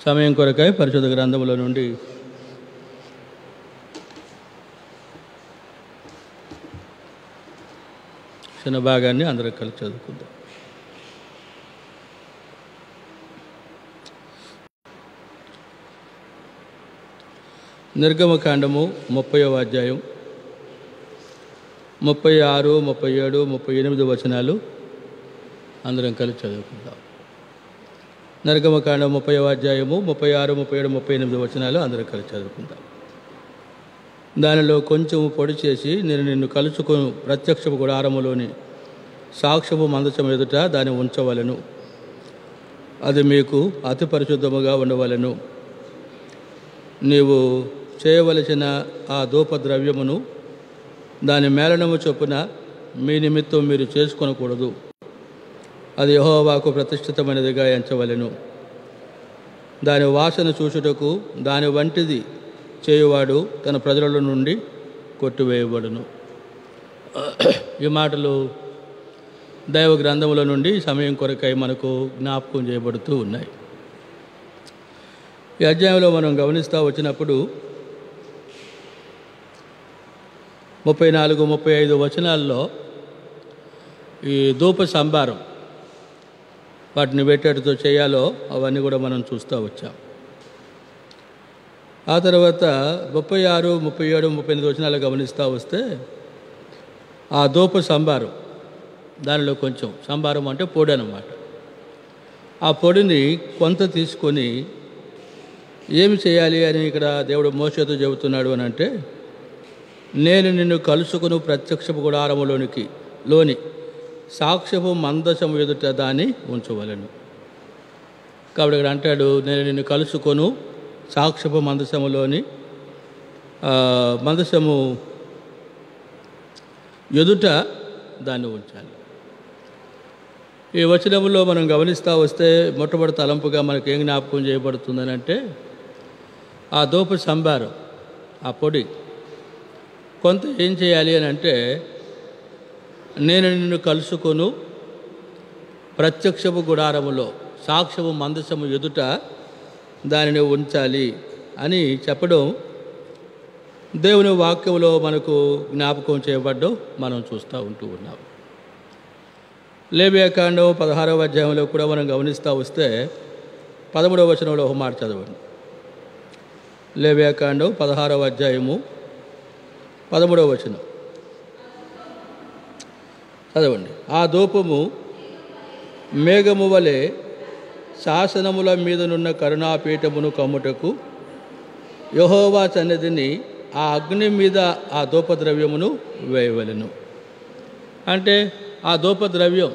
సమయం కొరకై పరిశుద్ధ గ్రంథముల నుండి చిన్న భాగాన్ని అందరూ కలిసి చదువుకుందాం. నిర్గమకాండము 30వ అధ్యాయం 36, 37, 38 వచనాలు అందరం కలిసి చదువుకుందాం. నిర్గమకాండం 30వ అధ్యాయము 36, 37, 38 వచనాలు అందరం కలిసి చదువుకుందాం. దానిలో కొంచెం పొడి చేసి నేను నిన్ను కలుసుకొని ప్రత్యక్షపు గుడారములోని సాక్ష్యపు మందసం ఎదుట దాన్ని ఉంచవలెను. అది మీకు అతి పరిశుద్ధముగా ఉండవలెను. నీవు చేయవలసిన ఆ ధూపద్రవ్యమును దాని మేళనము చొప్పున మీ నిమిత్తం మీరు చేసుకొనకూడదు. అది యెహోవాకు ప్రతిష్ఠితమైనదిగా ఎంచవలెను. దాని వాసన చూచుటకు దాని వంటిది చేయువాడు తన ప్రజల నుండి కొట్టివేయబడును. ఈ మాటలు దైవ గ్రంథముల నుండి సమయం కొరకై మనకు జ్ఞాపకం చేయబడుతూ ఉన్నాయి. ఈ అధ్యాయంలో మనం గమనిస్తూ వచ్చినప్పుడు 34, 35 వచనాల్లో ఈ ధూప సంభారం వాటిని వేటేటితో చేయాలో అవన్నీ కూడా మనం చూస్తూ వచ్చాం. ఆ తర్వాత 36, 37, 38 వచనాలు గమనిస్తూ వస్తే ఆ ధూప సంభారం దానిలో కొంచెం సంభారం అంటే పొడి అన్నమాట. ఆ పొడిని కొంత తీసుకొని ఏమి చేయాలి అని ఇక్కడ దేవుడు మోషేతో చెబుతున్నాడు అని అంటే, నేను నిన్ను కలుసుకుని ప్రత్యక్షపు గుడారములోని సాక్ష్యపు మందసము ఎదుట దాన్ని ఉంచవలెను. కాబట్టి ఇక్కడ అంటాడు, నేను నిన్ను కలుసుకొను సాక్ష్యపు మందసములోని మందసము ఎదుట దాన్ని ఉంచాలి. ఈ వచనంలో మనం గమనిస్తూ వస్తే మొట్టమొదటి తలంపుగా మనకి ఏం జ్ఞాపకం చేయబడుతుందని అంటే, ఆ ధూప సంభారం ఆ పొడి కొంత ఏం చేయాలి అని అంటే, నేను నిన్ను కలుసుకొను ప్రత్యక్షపు గుడారములో సాక్ష్యము మందసము ఎదుట దానిని ఉంచాలి అని చెప్పడం దేవుని వాక్యంలో మనకు జ్ఞాపకం చేయబడ్డం మనం చూస్తూ ఉంటూ ఉన్నాం. లేవియాకాండం 16వ అధ్యాయంలో కూడా మనం గమనిస్తూ వస్తే 13వ వచనంలో ఒక మాట చదవండి. లేవియాకాండం 16వ అధ్యాయము 13వ వచనం చదవండి. ఆ ధూపము మేఘము వలె శాసనముల మీదనున్న కరుణాపీఠమును కమ్ముటకు యెహోవా సన్నిధిని ఆ అగ్ని మీద ఆ ధూపద్రవ్యమును వేయవలెను. అంటే ఆ ధూపద్రవ్యం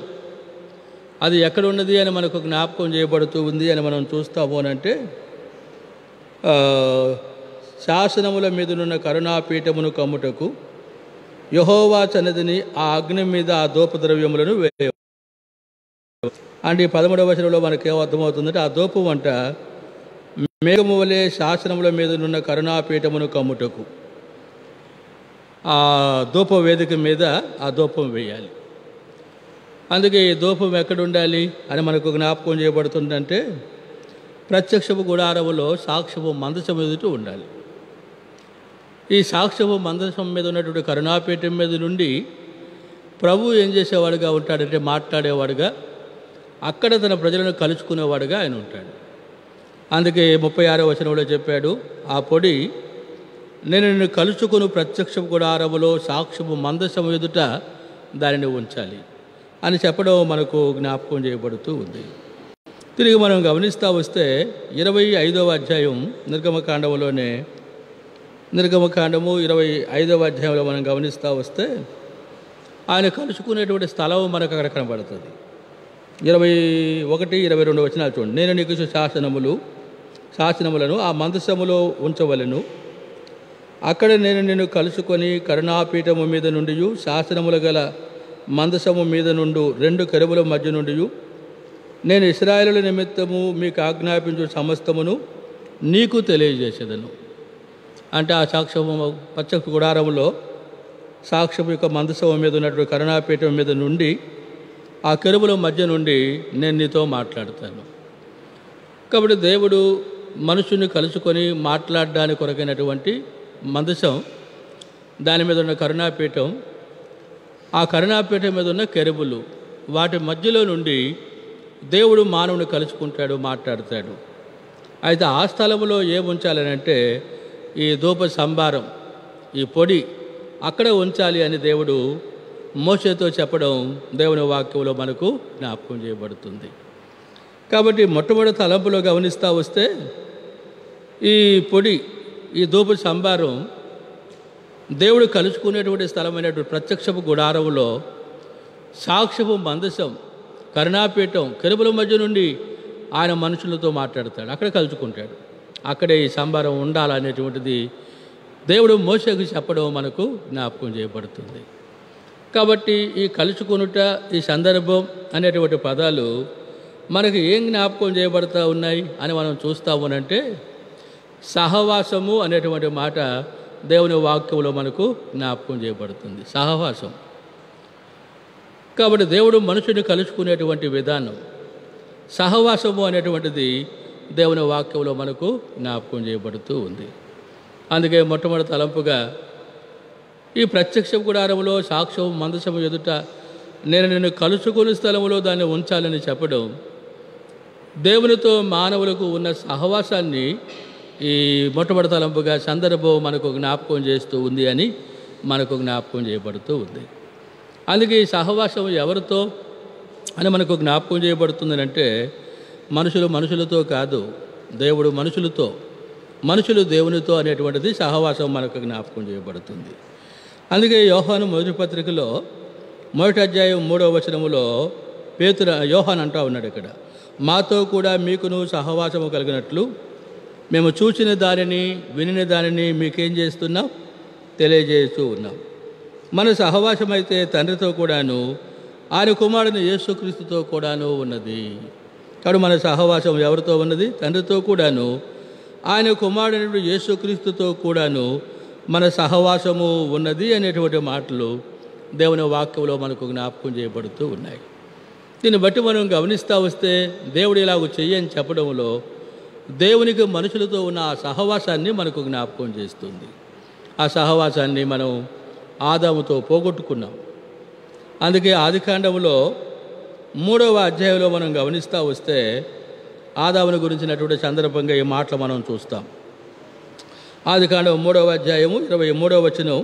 అది ఎక్కడ ఉన్నది అని మనకు జ్ఞాపకం చేయబడుతూ ఉంది అని మనం చూస్తాము అని అంటే, శాసనముల మీదనున్న కరుణాపీఠమును కమ్ముటకు యెహోవా సన్నిధిని ఆ అగ్ని మీద ఆ ధూపద్రవ్యములను వేయ. అంటే ఈ 13వ వచనంలో మనకేం అర్థమవుతుందంటే, ఆ ధూపం అంట మేఘము వలె శాసనముల మీదనున్న కరుణాపీఠమును కమ్ముటకు ఆ ధూప వేదిక మీద ఆ ధూపం వేయాలి. అందుకే ఈ ధూపం ఎక్కడ ఉండాలి అని మనకు జ్ఞాపకం చేయబడుతుందంటే, ప్రత్యక్షపు గుడారములో సాక్ష్యపు మందసం ఎదుట ఉండాలి. ఈ సాక్ష్యపు మందసం మీద ఉన్నటువంటి కరుణాపీఠం మీద నుండి ప్రభు ఏం చేసేవాడుగా ఉంటాడంటే, మాట్లాడేవాడుగా, అక్కడ తన ప్రజలను కలుసుకునేవాడుగా ఆయన ఉంటాడు. అందుకే 36వ వచనంలో చెప్పాడు, ఆ పొడి నేను నిన్ను కలుసుకుని ప్రత్యక్షపు గుడారములో సాక్ష్యపు మందసం ఎదుట దానిని ఉంచాలి అని చెప్పడం మనకు జ్ఞాపకం చేయబడుతూ ఉంది. తిరిగి మనం గమనిస్తూ వస్తే 25వ అధ్యాయం నిర్గమకాండము 25వ అధ్యాయంలో మనం గమనిస్తూ వస్తే ఆయన కలుసుకునేటువంటి స్థలం మనకు అక్కడ కనబడుతుంది. 21, 22 వచనాలు చూడండి. నేను నీకు శాసనములను ఆ మందసములో ఉంచవలెను. అక్కడ నేను నిన్ను కలుసుకొని కరుణాపీఠము మీద నుండి శాసనములు గల మందసము మీద నుండి 2 కెరూబుల మధ్య నుండి నేను ఇశ్రాయేలుల నిమిత్తము మీకు ఆజ్ఞాపించు సమస్తమును నీకు తెలియజేసేదను. అంటే ఆ సాక్ష్యము ప్రత్యక్ష గుడారములో సాక్ష్యం యొక్క మందసం మీద ఉన్నటువంటి కరుణాపీఠం మీద నుండి ఆ కెరూబుల మధ్య నుండి నేను నీతో మాట్లాడతాను. కాబట్టి దేవుడు మనుషుని కలుసుకొని మాట్లాడడానికి కొరకైనటువంటి మందసం, దాని మీద ఉన్న కరుణాపీఠం, ఆ కరుణాపీఠం మీద ఉన్న కెరూబులు, వాటి మధ్యలో నుండి దేవుడు మానవుని కలుసుకుంటాడు, మాట్లాడతాడు. అయితే ఆ స్థలంలో ఏం ఉంచాలని అంటే ఈ ధూప సంభారం, ఈ పొడి అక్కడ ఉంచాలి అని దేవుడు మోషేతో చెప్పడం దేవుని వాక్యంలో మనకు జ్ఞాపకం చేయబడుతుంది. కాబట్టి మొట్టమొదటి తలంపులో గమనిస్తూ వస్తే ఈ పొడి, ఈ ధూప సంభారం దేవుడు కలుసుకునేటువంటి స్థలమైనటువంటి ప్రత్యక్షపు గుడారంలో సాక్ష్యపు మందసం, కరుణాపీఠం, కెరూబుల మధ్య నుండి ఆయన మనుషులతో మాట్లాడతాడు, అక్కడ కలుసుకుంటాడు. అక్కడే ఈ సంభారం ఉండాలనేటువంటిది దేవుడు మోషేకు చెప్పడం మనకు జ్ఞాపకం చేయబడుతుంది. కాబట్టి ఈ కలుసుకొనుట, ఈ సందర్భం అనేటువంటి పదాలు మనకు ఏం జ్ఞాపకం చేయబడుతూ ఉన్నాయి అని మనం చూస్తామనంటే సహవాసము అనేటువంటి మాట దేవుని వాక్యంలో మనకు జ్ఞాపకం చేయబడుతుంది. సహవాసం. కాబట్టి దేవుడు మనుషుని కలుసుకునేటువంటి విధానం, సహవాసము అనేటువంటిది దేవుని వాక్యంలో మనకు జ్ఞాపకం చేయబడుతూ ఉంది. అందుకే మొట్టమొదటి తలంపుగా ఈ ప్రత్యక్ష గుడారంలో సాక్ష్యం మందసము ఎదుట నేను నిన్ను కలుసుకుని స్థలంలో దాన్ని ఉంచాలని చెప్పడం దేవునితో మానవులకు ఉన్న సహవాసాన్ని ఈ మొట్టమొదటి తలంపుగా సందర్భం మనకు జ్ఞాపకం చేస్తూ ఉంది అని మనకు జ్ఞాపకం చేయబడుతూ ఉంది. అందుకే ఈ సహవాసం ఎవరితో అని మనకు జ్ఞాపకం చేయబడుతుందని అంటే మనుషులు మనుషులతో కాదు, దేవుడు మనుషులతో, మనుషులు దేవునితో అనేటువంటిది సహవాసం మనకు జ్ఞాపకం చేయబడుతుంది. అందుకే యోహాను మొదటి పత్రికలో 1వ అధ్యాయం 3వ వచనములో యోహాను అంటూ ఉన్నాడు, ఇక్కడ మాతో కూడా మీకును సహవాసము కలిగినట్లు మేము చూసిన దానిని వినిన దానిని మీకేం చేస్తున్నాం, తెలియజేస్తూ ఉన్నాం. మన సహవాసం అయితే తండ్రితో కూడాను ఆయన కుమారుని యేసుక్రీస్తుతో కూడాను ఉన్నది. కాబట్టి మన సహవాసం ఎవరితో ఉన్నది? తండ్రితో కూడాను ఆయన కుమారుడు యేసుక్రీస్తుతో కూడాను మన సహవాసము ఉన్నది అనేటువంటి మాటలు దేవుని వాక్యంలో మనకు జ్ఞాపకం చేయబడుతూ ఉన్నాయి. దీన్ని బట్టి మనం గమనిస్తూ వస్తే దేవుడు ఇలాగ చెయ్యని చెప్పడంలో దేవునికి మనుషులతో ఉన్న ఆ సహవాసాన్ని మనకు జ్ఞాపకం చేస్తుంది. ఆ సహవాసాన్ని మనం ఆదాముతో పోగొట్టుకున్నాం. అందుకే ఆదికాండంలో 3వ అధ్యాయంలో మనం గమనిస్తూ వస్తే ఆదాముని గురించినటువంటి సందర్భంగా ఈ మాటలు మనం చూస్తాం. ఆదికాండం 3వ అధ్యాయము 23వ వచనం,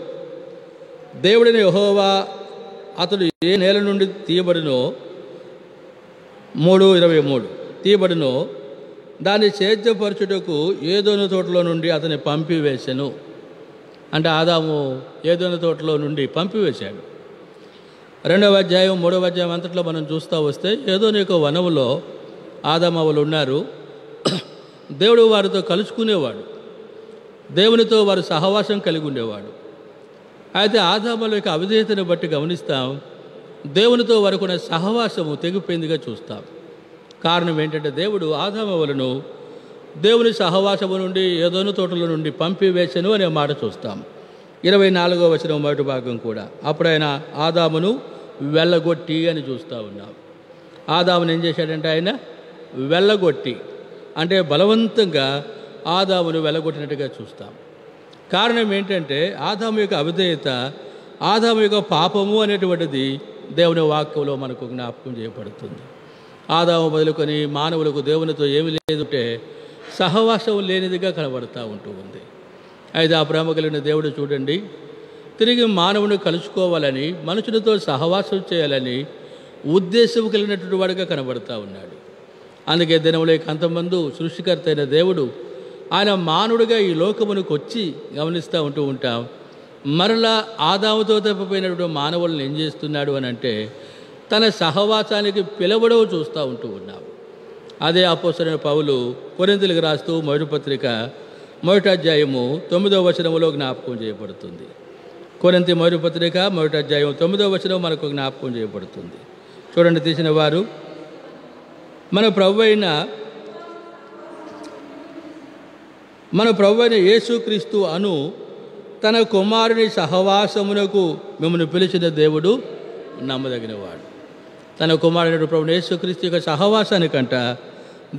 దేవుడిని యెహోవా అతడు ఏ నేల నుండి తీయబడినో 3:23 తీయబడినో దాన్ని సేద్యపరచుటకు ఏదోను తోటలో నుండి అతన్ని పంపివేశాను. అంటే ఆదాము ఏదోను తోటలో నుండి పంపివేశాడు. 2వ అధ్యాయం 3వ అధ్యాయం అంతట్లో మనం చూస్తూ వస్తే ఏదోను యొక్క వనములో ఆదామవులు ఉన్నారు. దేవుడు వారితో కలుసుకునేవాడు, దేవునితో వారు సహవాసం కలిగి ఉండేవాడు. అయితే ఆదాముల యొక్క అవిధేయతను బట్టి గమనిస్తాం, దేవునితో వారికి సహవాసము తెగిపోయిందిగా చూస్తాం. కారణం ఏంటంటే దేవుడు ఆదామవులను దేవుని సహవాసము నుండి ఏదోను తోటల నుండి పంపివేశను అనే మాట చూస్తాం. 24వ వచనం మొదటి భాగం కూడా అప్పుడు ఆయన ఆదామును వెళ్ళగొట్టి అని చూస్తూ ఉన్నాం. ఆదామును ఏం చేశాడంటే ఆయన వెళ్ళగొట్టి, అంటే బలవంతంగా ఆదామును వెళ్ళగొట్టినట్టుగా చూస్తాం. కారణం ఏంటంటే ఆదాము యొక్క అవిధేయత, ఆదాము యొక్క పాపము అనేటువంటిది దేవుని వాక్యంలో మనకు జ్ఞాపకం చేయబడుతుంది. ఆదాము మొదలుకొని మానవులకు దేవునితో ఏమి లేదంటే సహవాసం లేనిదిగా కనబడుతూ ఉంటూ ఉంది. అయితే ఆ ప్రేమ కలిగిన దేవుడు చూడండి, తిరిగి మానవుని కలుసుకోవాలని, మనుషులతో సహవాసం చేయాలని ఉద్దేశం కలిగినటువంటి వాడిగా కనబడుతూ ఉన్నాడు. అందుకే దినములే అంతమందు సృష్టికర్త అయిన దేవుడు ఆయన మానవుడిగా ఈ లోకమునికి వచ్చి గమనిస్తూ ఉంటూ ఉంటాం. మరలా ఆదాముతో తప్పిపోయినటువంటి మానవులను ఏం చేస్తున్నాడు అని అంటే తన సహవాసానికి పిలవడం చూస్తూ ఉంటూ ఉన్నాం. అదే అపోస్తలుడైన పౌలు కొరింథీయులకు రాస్తూ మొదటి పత్రిక 1వ అధ్యాయము 9వ వచనములో జ్ఞాపకం చేయబడుతుంది. కొరింథీ మొదటి పత్రిక 1వ అధ్యాయం 9వ వచనం మనకు జ్ఞాపకం చేయబడుతుంది. చూడండి, తీసిన వారు మన ప్రభు అయిన యేసుక్రీస్తు అను తన కుమారుని సహవాసమునకు మిమ్మల్ని పిలిచిన దేవుడు నమ్మదగినవాడు. తన కుమారుడు ప్రభువు యేసుక్రీస్తు యొక్క సహవాసానికంట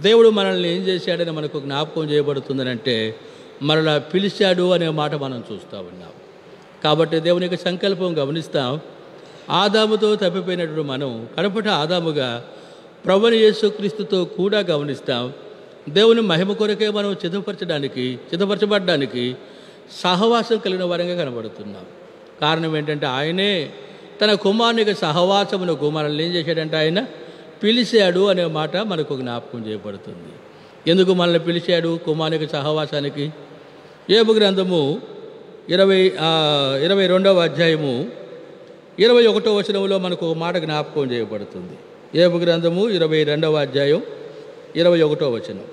దేవుడు మనల్ని ఏం చేశాడని మనకు జ్ఞాపకం చేయబడుతుందనంటే మరలా పిలిచాడు అనే మాట మనం చూస్తూ ఉన్నాం. కాబట్టి దేవుని యొక్క సంకల్పం గమనిస్తాం. ఆదాముతో తప్పిపోయినటువంటి మనం కడపట ఆదాముగా ప్రభువుని యేసుక్రీస్తుతో కూడా గమనిస్తాం. దేవుని మహిమ కొరకే మనం చిత్తపరచబడ్డానికి సహవాసం కలిగిన వారంగా కనబడుతున్నాం. కారణం ఏంటంటే ఆయనే తన కుమారునికి సహవాసమునకు మనల్ని ఏం చేశాడంటే ఆయన పిలిచాడు అనే మాట మనకు జ్ఞాపకం చేయబడుతుంది. ఎందుకు మనల్ని పిలిచాడు కుమారునికి సహవాసానికి? యోబు గ్రంథము 22వ అధ్యాయము 21వ వచనంలో మనకు ఒక మాట జ్ఞాపకం చేయబడుతుంది. యోబు గ్రంథము 22వ అధ్యాయం 21వ వచనం.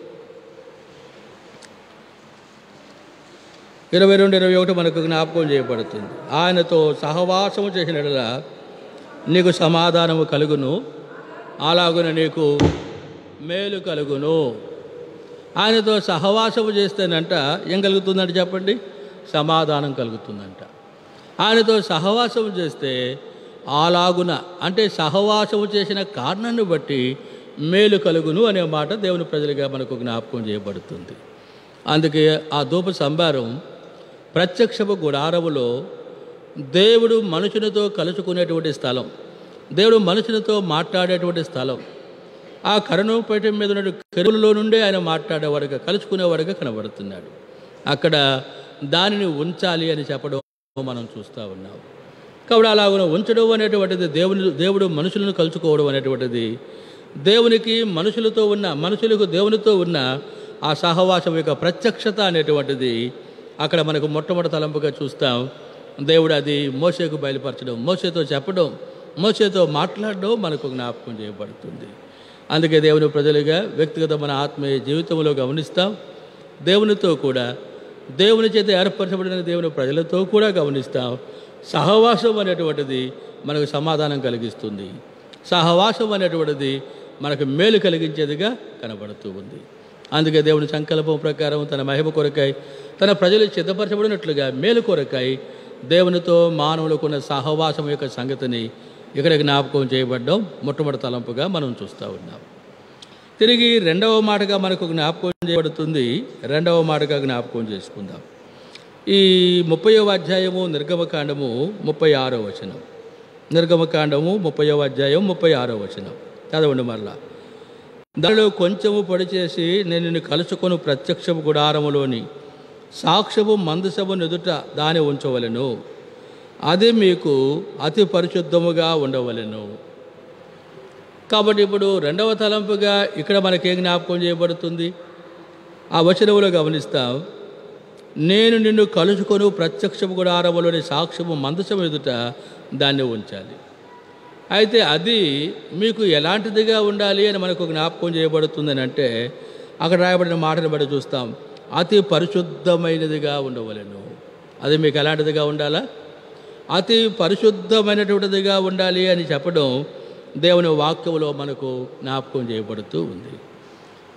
22-21 మనకు జ్ఞాపకం చేయబడుతుంది. ఆయనతో సహవాసము చేసినట్లా నీకు సమాధానము కలుగును, అలాగున నీకు మేలు కలుగును. ఆయనతో సహవాసము చేస్తేనంట ఏం కలుగుతుందంట చెప్పండి? సమాధానం కలుగుతుందంట. ఆయనతో సహవాసము చేస్తే అలాగున అంటే సహవాసము చేసిన కారణాన్ని బట్టి మేలు కలుగును అనే మాట దేవుని ప్రజలుగా మనకు జ్ఞాపకం చేయబడుతుంది. అందుకే ఆ ధూప సంభారం ప్రత్యక్షపు గుడారములో దేవుడు మనుషులతో కలుసుకునేటువంటి స్థలం, దేవుడు మనుషులతో మాట్లాడేటువంటి స్థలం. ఆ కరుణపేట మీద ఉన్న కెరూబులలో నుండే ఆయన మాట్లాడేవాడుగా కలుసుకునేవాడుగా కనబడుతున్నాడు. అక్కడ దానిని ఉంచాలి అని చెప్పడం మనం చూస్తూ ఉన్నాం. కాబట్టి అలాగ ఉంచడం అనేటువంటిది దేవుడు మనుషులను కలుసుకోవడం అనేటువంటిది దేవునికి మనుషులకు దేవునితో ఉన్న ఆ సహవాసం యొక్క ప్రత్యక్షత అనేటువంటిది అక్కడ మనకు మొట్టమొదటి తలంపుగా చూస్తాం. దేవుడు అది మోషేకు బయలుపరచడం, మోషేతో చెప్పడం, మోషేతో మాట్లాడడం మనకు జ్ఞాపకం చేయబడుతుంది. అందుకే దేవుని ప్రజలుగా వ్యక్తిగతమైన ఆత్మీయ జీవితంలో గమనిస్తాం. దేవునితో కూడా దేవుని చేత ఏర్పరచబడిన దేవుని ప్రజలతో కూడా గమనిస్తాం. సహవాసం అనేటువంటిది మనకు సమాధానం కలిగిస్తుంది. సహవాసం అనేటువంటిది మనకు మేలు కలిగించేదిగా కనబడుతూ ఉంది. అందుకే దేవుని సంకల్పం ప్రకారం తన మహిమ కొరకై తన ప్రజలు సిద్ధపరచబడినట్లుగా మేలు కొరకై దేవునితో మానవులకున్న సహవాసం యొక్క సంగతిని ఇక్కడ జ్ఞాపకం చేయబడ్డం మొట్టమొదటి తలంపుగా మనం చూస్తూ ఉన్నాం. తిరిగి రెండవ మాటగా మనకు జ్ఞాపకం చేయబడుతుంది. రెండవ మాటగా జ్ఞాపకం చేసుకుందాం. ఈ 30వ అధ్యాయము నిర్గమకాండము 36వ వచనం. నిర్గమకాండము 30వ అధ్యాయం 36వ వచనం చదవండి మరలా. దానిలో కొంచెము పొడి చేసి నేను నిన్ను కలుసుకొని ప్రత్యక్షపు గుడారములోని సాక్ష్యము మందసము ఎదుట దాని ఉంచవలెను, అది మీకు అతి పరిశుద్ధముగా ఉండవలెను. కాబట్టి ఇప్పుడు రెండవ తలంపుగా ఇక్కడ మనకేం జ్ఞాపకం చేయబడుతుంది? ఆ వచనములో గమనిస్తాం. నేను నిన్ను కలుసుకొని ప్రత్యక్షపు గుడారములోని సాక్ష్యము మందసము ఎదుట దాన్ని ఉంచాలి. అయితే అది మీకు ఎలాంటిదిగా ఉండాలి అని మనకు జ్ఞాపకం చేయబడుతుందని అంటే అక్కడ రాయబడిన మాటను బట్టి చూస్తాం. అతి పరిశుద్ధమైనదిగా ఉండవలెను. అది మీకు ఎలాంటిదిగా ఉండాలా? అతి పరిశుద్ధమైనటువంటిదిగా ఉండాలి అని చెప్పడం దేవుని వాక్యంలో మనకు జ్ఞాపకం చేయబడుతూ ఉంది.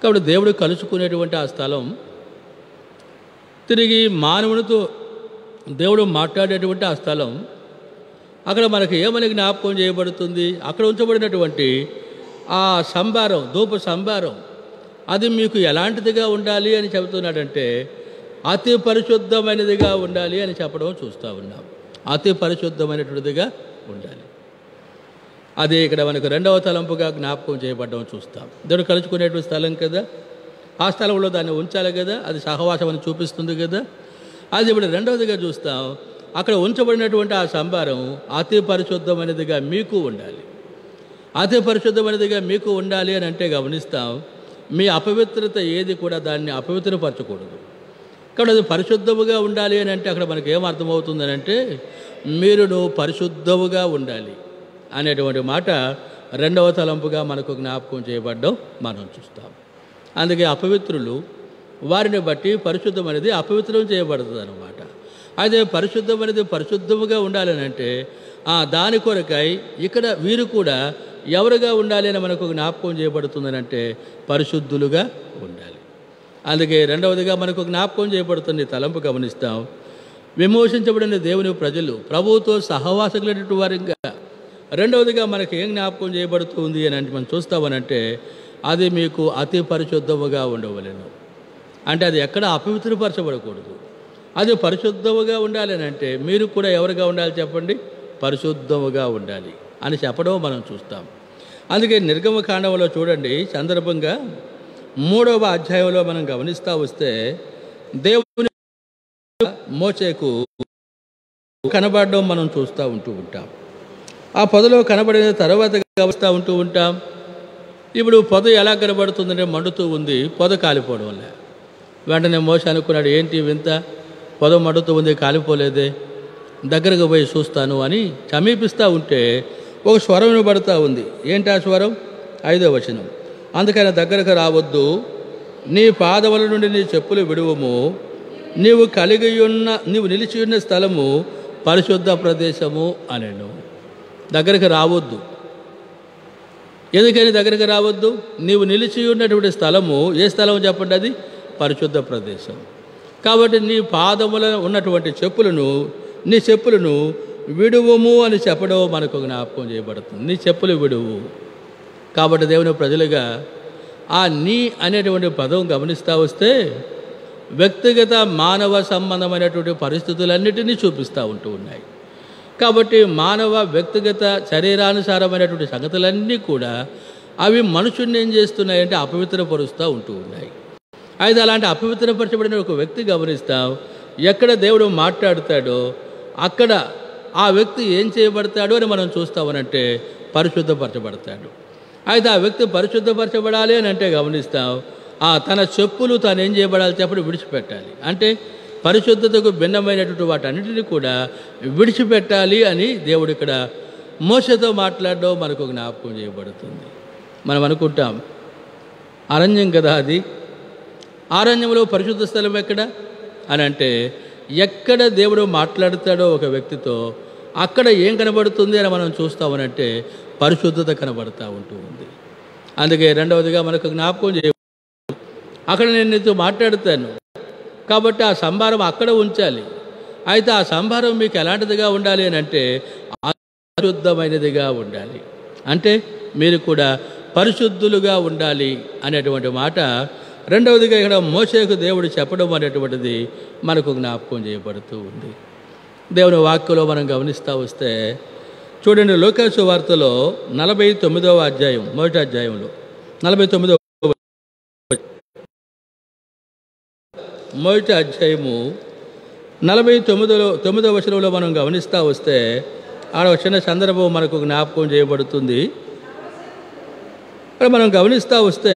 కాబట్టి దేవుడు కలుసుకునేటువంటి ఆ స్థలం, తిరిగి మానవునితో దేవుడు మాట్లాడేటువంటి ఆ స్థలం, అక్కడ మనకు ఏమని జ్ఞాపకం చేయబడుతుంది? అక్కడ ఉంచబడినటువంటి ఆ సంభారం, ధూప సంభారం, అది మీకు ఎలాంటిదిగా ఉండాలి అని చెబుతున్నాడంటే అతి పరిశుద్ధమైనదిగా ఉండాలి అని చెప్పడం చూస్తూ ఉన్నాం. అతి పరిశుద్ధమైనటువంటిదిగా ఉండాలి. అదే ఇక్కడ మనకు రెండవ తలంపుగా జ్ఞాపకం చేయబడ్డం చూస్తాం. దేవుడు కలుసుకునేటువంటి స్థలం కదా, ఆ స్థలంలో దాన్ని ఉంచాలి కదా, అది సహవాసం అని చూపిస్తుంది కదా. అది ఇప్పుడు రెండవదిగా చూస్తాం. అక్కడ ఉంచబడినటువంటి ఆ సంభారం అతి పరిశుద్ధమైనదిగా మీకు ఉండాలి. అతి పరిశుద్ధమైనదిగా మీకు ఉండాలి అని అంటే గమనిస్తాం, మీ అపవిత్రత ఏది కూడా దాన్ని అపవిత్రపరచకూడదు. కాబట్టి అది పరిశుద్ధముగా ఉండాలి అని అంటే అక్కడ మనకు ఏమర్థమవుతుందని అంటే మీరును పరిశుద్ధముగా ఉండాలి అనేటువంటి మాట రెండవ తలంపుగా మనకు జ్ఞాపకం చేయబడ్డం మనం చూస్తాం. అందుకే అపవిత్రులు వారిని బట్టి పరిశుద్ధం అనేది అపవిత్రం చేయబడుతుంది అన్నమాట. అయితే పరిశుద్ధం అనేది పరిశుద్ధముగా ఉండాలని అంటే దాని కొరకై ఇక్కడ వీరు కూడా ఎవరుగా ఉండాలి అని మనకు జ్ఞాపకం చేయబడుతుందని అంటే పరిశుద్ధులుగా ఉండాలి. అందుకే రెండవదిగా మనకు జ్ఞాపకం చేయబడుతుంది తలంపు గమనిస్తాం. విమోచించబడిన దేవుని ప్రజలు, ప్రభువుతో సహవాసకులైనటువంటి వారిగా. రెండవదిగా మనకి ఏం జ్ఞాపకం చేయబడుతుంది అని అంటే మనం చూస్తామనంటే, అది మీకు అతి పరిశుద్ధముగా ఉండవలెను. అంటే అది ఎక్కడ అపవిత్రపరచబడకూడదు, అది పరిశుద్ధముగా ఉండాలి అని అంటే మీరు కూడా ఎవరుగా ఉండాలి చెప్పండి? పరిశుద్ధముగా ఉండాలి అని చెప్పడం మనం చూస్తాం. అందుకే నిర్గమకాండంలో చూడండి, సందర్భంగా 3వ అధ్యాయంలో మనం గమనిస్తూ వస్తే దేవుని మోషేకు కనబడడం మనం చూస్తూ ఉంటాం. ఆ పొదలో కనబడిన తర్వాత గమనిస్తూ ఉంటాం. ఇప్పుడు పొద ఎలా కనబడుతుందంటే మండుతూ ఉంది, పొద కాలిపోవడం వల్ల. వెంటనే మోషే అనుకున్నాడు, ఏంటి వింత, పొద మండుతూ ఉంది, కాలిపోలేదే, దగ్గరకు పోయి చూస్తాను అని సమీపిస్తూ ఉంటే ఒక స్వరం వినబడుతూ ఉంది. ఏంటి ఆ స్వరం? 5వ వచనం. అందుకని దగ్గరకు రావద్దు, నీ పాదముల నుండి నీ చెప్పులు విడువము, నీవు నిలిచి ఉన్న స్థలము పరిశుద్ధ ప్రదేశము అనెను. దగ్గరకు రావద్దు. ఎందుకని దగ్గరకు రావద్దు? నీవు నిలిచి ఉన్నటువంటి స్థలము ఏ స్థలం చెప్పండి? అది పరిశుద్ధ ప్రదేశం. కాబట్టి నీ పాదముల ఉన్నటువంటి నీ చెప్పులను విడువము అని చెప్పడం మనకు జ్ఞాపకం చేయబడుతుంది. నీ చెప్పులు విడువు. కాబట్టి దేవుని ప్రజలుగా ఆ నీ అనేటువంటి పదం గమనిస్తూ వస్తే వ్యక్తిగత మానవ సంబంధమైనటువంటి పరిస్థితులన్నిటినీ చూపిస్తూ ఉన్నాయి. కాబట్టి మానవ వ్యక్తిగత శరీరానుసారమైనటువంటి సంగతులన్నీ కూడా అవి మనుషుల్ని ఏం చేస్తున్నాయంటే అపవిత్రపరుస్తూ ఉన్నాయి. అయితే అలాంటి అపవిత్రపరచబడిన ఒక వ్యక్తి గమనిస్తాం, ఎక్కడ దేవుడు మాట్లాడతాడో అక్కడ ఆ వ్యక్తి ఏం చేయబడతాడో అని మనం చూస్తామనంటే పరిశుద్ధపరచబడతాడు. అయితే ఆ వ్యక్తి పరిశుద్ధపరచబడాలి అని అంటే గమనిస్తాం, తన చెప్పులు తాను ఏం చేయబడాలి చెప్పడం విడిచిపెట్టాలి. అంటే పరిశుద్ధతకు భిన్నమైనటువంటి వాటన్నిటిని కూడా విడిచిపెట్టాలి అని దేవుడు ఇక్కడ మోషేతో మాట్లాడడం మనకు జ్ఞాపకం చేయబడుతుంది. మనం అనుకుంటాం అరణ్యం కదా అది, అరణ్యంలో పరిశుద్ధ స్థలం ఎక్కడ అని అంటే ఎక్కడ దేవుడు మాట్లాడతాడో ఒక వ్యక్తితో అక్కడ ఏం కనబడుతుంది అని మనం చూస్తామనంటే పరిశుద్ధత కనబడుతూ ఉంటుంది. అందుకే రెండవదిగా మనకు జ్ఞాపకం చేయ, అక్కడ నేను నీతో మాట్లాడుతాను కాబట్టి ఆ సంభారం అక్కడ ఉంచాలి. అయితే ఆ సంభారం మీకు ఎలాంటిదిగా ఉండాలి అని అంటే పరిశుద్ధమైనదిగా ఉండాలి. అంటే మీరు కూడా పరిశుద్ధులుగా ఉండాలి అనేటువంటి మాట రెండవదిగా ఇక్కడ మోషేకు దేవుడు చెప్పడం అనేటువంటిది మనకు జ్ఞాపకం చేయబడుతూ ఉంది. దేవుని వాక్యంలో మనం గమనిస్తూ వస్తే చూడండి, లూకా సువార్తలో 49వ అధ్యాయం, మొదటి అధ్యాయంలో 49వ మొదటి అధ్యాయము 49వ వచనంలో మనం గమనిస్తూ వస్తే ఆడ చిన్న సందర్భం మనకు జ్ఞాపకం చేయబడుతుంది. మనం గమనిస్తూ వస్తే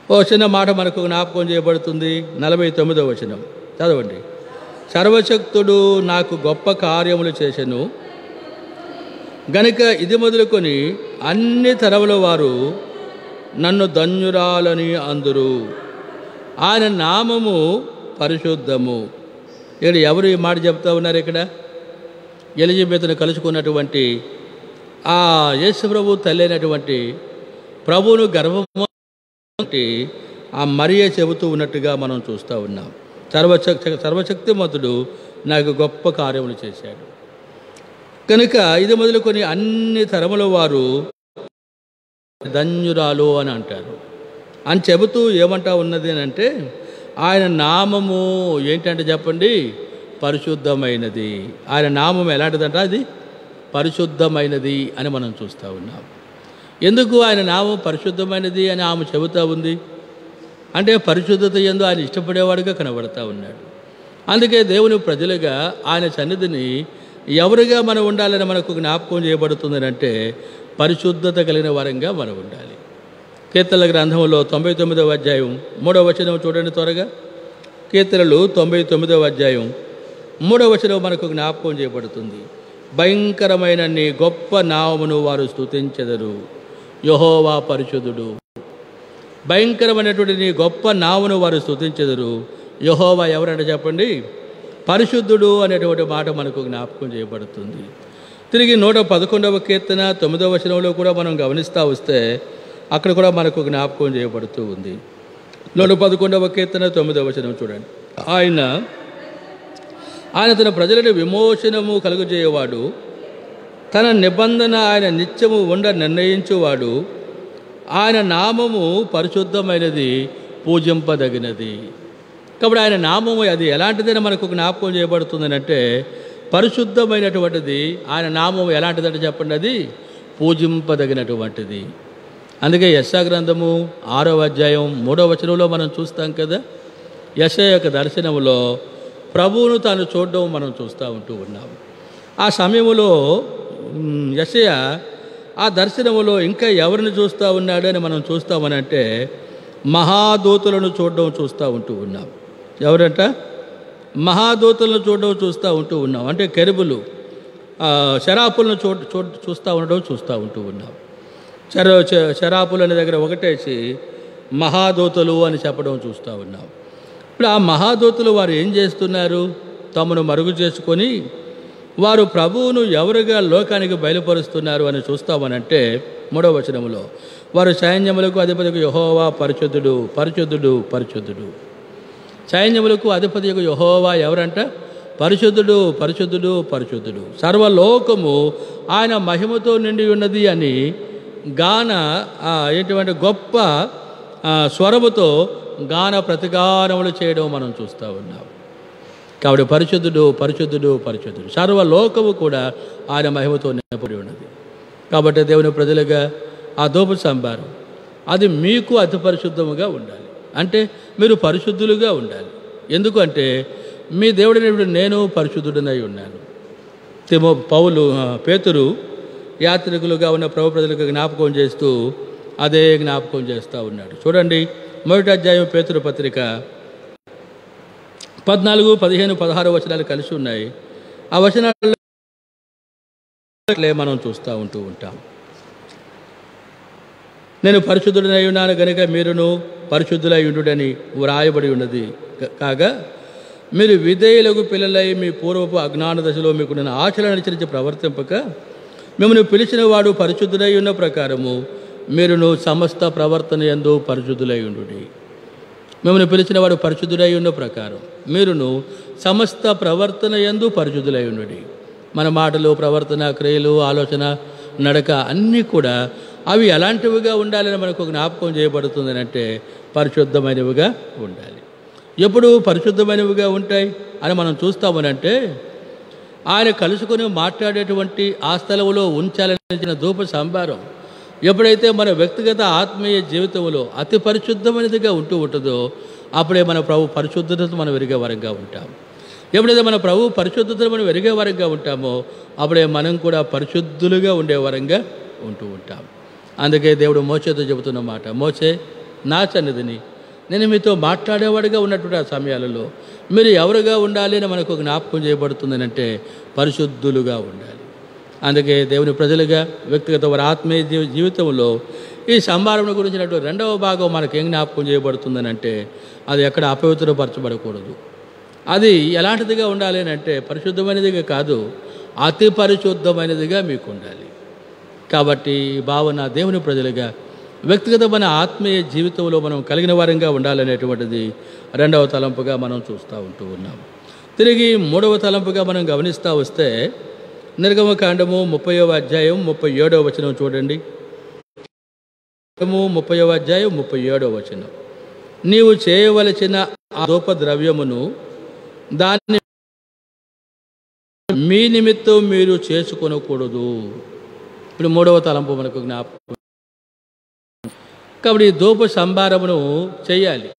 ఓ చిన్న మాట మనకు జ్ఞాపకం చేయబడుతుంది. 49వ వచనం చదవండి. సర్వశక్తుడు నాకు గొప్ప కార్యములు చేసెను గనుక ఇది మొదలుకొని అన్ని తరముల వారు నన్ను ధన్యురాలని అందురు, ఆయన నామము పరిశుద్ధము. ఇక్కడ ఎవరు ఈ మాట చెప్తా ఉన్నారు? ఇక్కడ ఎలిజబెత్ను కలుసుకున్నటువంటి ఆ యేసు ప్రభు తల్లి అయినటువంటి ప్రభువును గర్భము ఆ మరియే చెబుతూ ఉన్నట్టుగా మనం చూస్తూ ఉన్నాం. సర్వశక్తిమంతుడు నాకు గొప్ప కార్యములు చేశాడు కనుక ఇది మొదలుకొని అన్ని తరముల వారు ధన్యురాలు అని అంటారు అని చెబుతూ ఏమంటా ఉన్నది అని అంటే ఆయన నామము ఏంటంటే చెప్పండి, పరిశుద్ధమైనది. ఆయన నామం ఎలాంటిదంట? అది పరిశుద్ధమైనది అని మనం చూస్తూ ఉన్నాం. ఎందుకు ఆయన నామం పరిశుద్ధమైనది అని ఆమె చెబుతూ ఉంది అంటే పరిశుద్ధత యందు ఆయన ఇష్టపడేవాడుగా కనబడతా ఉన్నాడు. అందుకే దేవుని ప్రజలుగా ఆయన సన్నిధిని ఎవరుగా మనం ఉండాలని మనకు జ్ఞాపకం చేయబడుతుంది అంటే పరిశుద్ధత కలిగిన వారంగా మనం ఉండాలి. కీర్తనల గ్రంథంలో 99వ అధ్యాయం 3వ వచనం చూడండి త్వరగా. కీర్తనలు 99వ అధ్యాయం 3వ వచనం మనకు జ్ఞాపకం చేయబడుతుంది. భయంకరమైన నీ గొప్ప నామమును వారు స్తుతించెదరు, యెహోవా పరిశుద్ధుడు. భయంకరమైనటువంటి నీ గొప్ప నామమును వారు స్తుతించెదరు. యెహోవా ఎవరంటే చెప్పండి, పరిశుద్ధుడు అనేటువంటి మాట మనకు జ్ఞాపకం చేయబడుతుంది. తిరిగి 111వ కీర్తన 9వ వచనంలో కూడా మనం గమనిస్తూ వస్తే అక్కడ కూడా మనకు జ్ఞాపకం చేయబడుతూ ఉంది. 11వ కీర్తన 9వ వచనం చూడండి. ఆయన తన ప్రజలను విమోచనము కలుగజేయవాడు, తన నిబంధన ఆయన నిత్యము నిర్ణయించువాడు. ఆయన నామము పరిశుద్ధమైనది, పూజింపదగినది. కాబట్టి ఆయన నామము అది ఎలాంటిదైనా మనకు జ్ఞాపకం చేయబడుతుందని అంటే పరిశుద్ధమైనటువంటిది. ఆయన నామము ఎలాంటిదంటే చెప్పండి, అది పూజింపదగినటువంటిది. అందుకే యెషయా గ్రంథము 6వ అధ్యాయం 3వ వచనంలో మనం చూస్తాం కదా, యెషయా యొక్క దర్శనంలో ప్రభువును తాను చూడడం మనం చూస్తూ ఉంటూ ఉన్నాము. ఆ సమయంలో యెషయా ఆ దర్శనములో ఇంకా ఎవరిని చూస్తూ ఉన్నాడని మనం చూస్తామనంటే మహాదూతలను చూడడం చూస్తూ ఉంటూ ఉన్నాం. ఎవరంట? మహాదూతలను చూడడం చూస్తూ ఉంటూ ఉన్నాం. అంటే కెరూబులు, శరాపులను చూస్తూ ఉండడం చూస్తూ ఉంటూ ఉన్నాం. శరాపులు అనే దగ్గర ఒకటేసి మహాదూతలు అని చెప్పడం చూస్తూ ఉన్నాం. ఇప్పుడు ఆ మహాదూతలు వారు ఏం చేస్తున్నారు? తమను మరుగు చేసుకొని వారు ప్రభువును ఎవరుగా లోకానికి బయలుపరుస్తున్నారు అని చూస్తామనంటే 3వ వచనంలో వారు సైన్యములకు అధిపతికి యెహోవా పరిశుద్ధుడు, పరిశుద్ధుడు, పరిశుద్ధుడు. సైన్యములకు అధిపతికి యెహోవా ఎవరంట? పరిశుద్ధుడు, పరిశుద్ధుడు, పరిశుద్ధుడు. సర్వలోకము ఆయన మహిమతో నిండి ఉన్నది అని ఏంటంటే గొప్ప స్వరముతో గాన ప్రతిగానములు చేయడం మనం చూస్తూ ఉన్నాం. కాబట్టి పరిశుద్ధుడు, పరిశుద్ధుడు, పరిశుద్ధుడు. సర్వలోకము కూడా ఆయన మహిమతో నింపబడి ఉన్నది. కాబట్టి దేవుని ప్రజలుగా ఆ ధూప సంభారం అది మీకు అతి పరిశుద్ధముగా ఉండాలి. అంటే మీరు పరిశుద్ధులుగా ఉండాలి. ఎందుకంటే మీ దేవుడిని నేను పరిశుద్ధుడనై ఉన్నాను. పేతురు యాత్రికులుగా ఉన్న ప్రభు ప్రజలకు జ్ఞాపకం చేస్తూ అదే జ్ఞాపకం చేస్తూ ఉన్నాడు. చూడండి, 1వ అధ్యాయం పేతురు పత్రిక 14, 15, 16 వచనాలు కలిసి ఉన్నాయి. ఆ వచనాల్లో మనం చూస్తూ ఉంటూ ఉంటాం. నేను పరిశుద్ధుడనై ఉన్నాను గనుక మీరును పరిశుద్ధులై ఉండుడని వ్రాయబడి ఉన్నది. కాగా మీరు విధేయులకు పిల్లలై మీ పూర్వపు అజ్ఞాన దశలో మీకు నేను ఆచరణ అనుసరించి ప్రవర్తింపక మిమ్మల్ని పిలిచిన వాడు పరిశుద్ధుడై ఉన్న ప్రకారము మీరును సమస్త ప్రవర్తన యందు పరిశుద్ధులై ఉండుడి. మిమ్మల్ని పిలిచిన వాడు పరిశుద్ధుడై ఉన్న ప్రకారం మీరును సమస్త ప్రవర్తన యందు పరిశుద్ధులై ఉండుడి. మన మాటలు, ప్రవర్తన, క్రియలు, ఆలోచన, నడక అన్నీ కూడా అవి ఎలాంటివిగా ఉండాలని మనకు జ్ఞాపకం చేయబడుతుంది అంటే పరిశుద్ధమైనవిగా ఉండాలి. ఎప్పుడు పరిశుద్ధమైనవిగా ఉంటాయి అని మనం చూస్తామనంటే ఆయన కలుసుకొని మాట్లాడేటువంటి ఆ స్థలంలో ఉంచాలని ధూప సంభారం ఎప్పుడైతే మన వ్యక్తిగత ఆత్మీయ జీవితంలో అతి పరిశుద్ధమైనదిగా ఉంటూ ఉంటుందో అప్పుడే మన ప్రభు పరిశుద్ధతను మనం ఎరిగే వరంగా ఉంటాం. ఎప్పుడైతే మన ప్రభు పరిశుద్ధతను మనం ఎరిగే వరంగా ఉంటామో అప్పుడే మనం కూడా పరిశుద్ధులుగా ఉండే వరంగా ఉంటూ ఉంటాం. అందుకే దేవుడు మోషేతో చెబుతున్న మాట, మోషే నా సన్నిధిని నేను మీతో మాట్లాడేవాడిగా ఉన్నటువంటి ఆ సమయాలలో మీరు ఎవరుగా ఉండాలి అని మనకు జ్ఞాపకం చేయబడుతుందని అంటే పరిశుద్ధులుగా ఉండాలి. అందుకే దేవుని ప్రజలుగా వ్యక్తిగత వారి ఆత్మీయ జీవితంలో ఈ సంభారణ గురించినటువంటి 2వ భాగం మనకేం జ్ఞాపకం చేయబడుతుందని అంటే అది ఎక్కడ అపవిత్రపరచబడకూడదు. అది ఎలాంటిదిగా ఉండాలి అని అంటే పరిశుద్ధమైనదిగా కాదు, అతి పరిశుద్ధమైనదిగా మీకు ఉండాలి. కాబట్టి భావన దేవుని ప్రజలుగా వ్యక్తిగతమైన ఆత్మీయ జీవితంలో మనం కలిగిన వారంగా ఉండాలనేటువంటిది 2వ తలంపుగా మనం చూస్తూ ఉంటూ ఉన్నాం. తిరిగి 3వ తలంపుగా మనం గమనిస్తూ వస్తే నిర్గమకాండము 30వ అధ్యాయం 37వ వచనం చూడండి. 30వ అధ్యాయం 37వ వచనం, నీవు చేయవలసిన ఆ ధూప ద్రవ్యమును దాన్ని మీ నిమిత్తం మీరు చేసుకొనకూడదు. ఇప్పుడు 3వ తలంపు మనకు జ్ఞాపకం. కాబట్టి ధూప సంభారమును చేయాలి.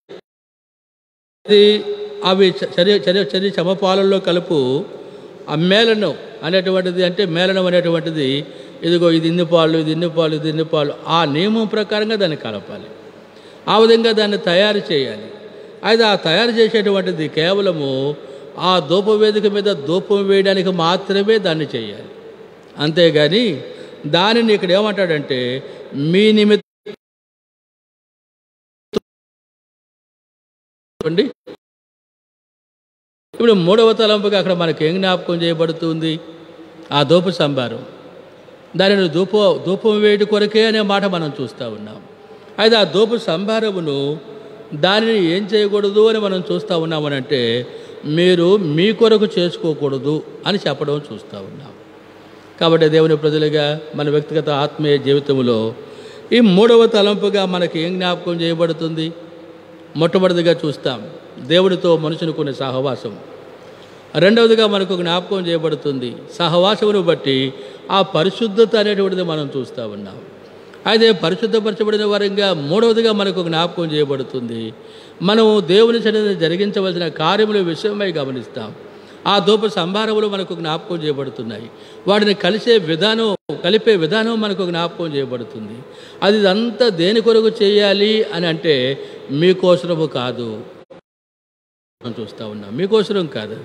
అవి చర్య సమపాలల్లో కలుపు. ఆ మేళనం అనేటువంటిది అంటే మేళనం అనేటువంటిది ఇదిగో ఇది ఇన్ని పాలు, ఇది ఇన్ని పాలు, ఇది ఇన్ని పాలు, ఆ నియమం ప్రకారంగా దాన్ని కలపాలి. ఆ విధంగా దాన్ని తయారు చేయాలి. అయితే ఆ తయారు చేసేటువంటిది కేవలము ఆ ధూపవేదిక మీద ధూపం వేయడానికి మాత్రమే దాన్ని చేయాలి. అంతేగాని దానిని ఇక్కడ ఏమంటాడంటే మీ నిమిత్తం ఇప్పుడు 3వ తలంపుగా అక్కడ మనకి ఏం జ్ఞాపకం చేయబడుతుంది? ఆ ధూప సంభారం. దానిని ధూపం వేయడం కొరకే అనే మాట మనం చూస్తూ ఉన్నాం. అయితే ఆ ధూప సంభారమును దానిని ఏం చేయకూడదు అని మనం చూస్తూ ఉన్నామనంటే, మీరు మీ కొరకు చేసుకోకూడదు అని చెప్పడం చూస్తూ ఉన్నాం. కాబట్టి దేవుని ప్రజలుగా మన వ్యక్తిగత ఆత్మీయ జీవితంలో ఈ మూడవ తలంపుగా మనకి ఏం జ్ఞాపకం చేయబడుతుంది? మొట్టమొదటిగా చూస్తాం దేవుడితో మనుషునుకునే సహవాసం. రెండవదిగా మనకు జ్ఞాపకం చేయబడుతుంది సహవాసమును బట్టి ఆ పరిశుద్ధత అనేటువంటిది మనం చూస్తూ ఉన్నాం. అయితే పరిశుద్ధపరచబడిన వారంగా మూడవదిగా మనకు జ్ఞాపకం చేయబడుతుంది మనము దేవుని సన్నిధిని జరిగించవలసిన కార్యముల విషయమై గమనిస్తాం. ఆ ధూప సంభారములు మనకు జ్ఞాపకం చేయబడుతున్నాయి. వాటిని కలిపే విధానం మనకు జ్ఞాపకం చేయబడుతుంది. అది అంతా దేని కొరకు చేయాలి అని అంటే మీకోసరము కాదు మనం చూస్తూ ఉన్నాం. మీకోసరం కాదు,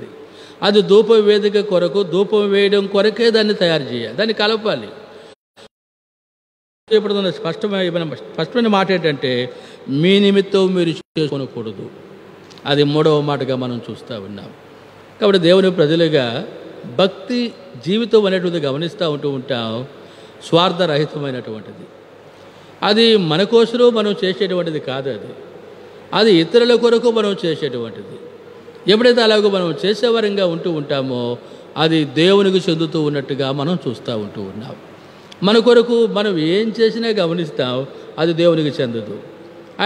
అది ధూప వేదిక కొరకు, ధూపం వేయడం కొరకే దాన్ని తయారు చేయాలి, దాన్ని కలపాలి. చేయబడుతున్న స్పష్టమైన మాట ఏంటంటే మీ నిమిత్తం మీరు చేసుకోకూడదు. అది మూడవ మాటగా మనం చూస్తూ ఉన్నాం. కాబట్టి దేవుని ప్రజలుగా భక్తి జీవితం అనేటువంటిది గమనిస్తూ ఉంటాం. స్వార్థరహితమైనటువంటిది. అది మన కోసరం మనం చేసేటువంటిది కాదు, అది ఇతరుల కొరకు మనం చేసేటువంటిది. ఎప్పుడైతే అలాగో మనం చేసేవారంగా ఉంటామో అది దేవునికి చెందుతూ ఉన్నట్టుగా మనం చూస్తూ ఉన్నాం. మన కొరకు మనం ఏం చేసినా గమనిస్తాం, అది దేవునికి చెందదు.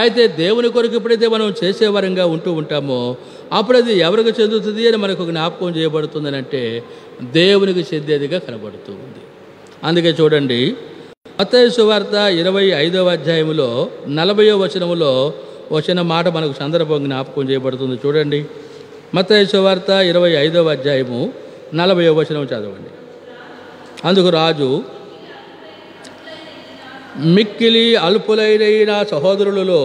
అయితే దేవుని కొరకు ఎప్పుడైతే మనం చేసేవారంగా ఉంటామో అప్పుడు అది ఎవరికి చెందుతుంది అని మనకు జ్ఞాపకం చేయబడుతుందని అంటే దేవునికి చెందేదిగా కనబడుతూ ఉంది. అందుకే చూడండి, మత్తయి సువార్త 25వ అధ్యాయంలో 40వ వచనములో వచ్చిన మాట మనకు సందర్భం జ్ఞాపకం చేయబడుతుంది. చూడండి, మత్తయి సువార్త 25వ అధ్యాయము 40వ వచనం చదవండి. అందుకు రాజు, మిక్కిలి అల్పులైన సహోదరులలో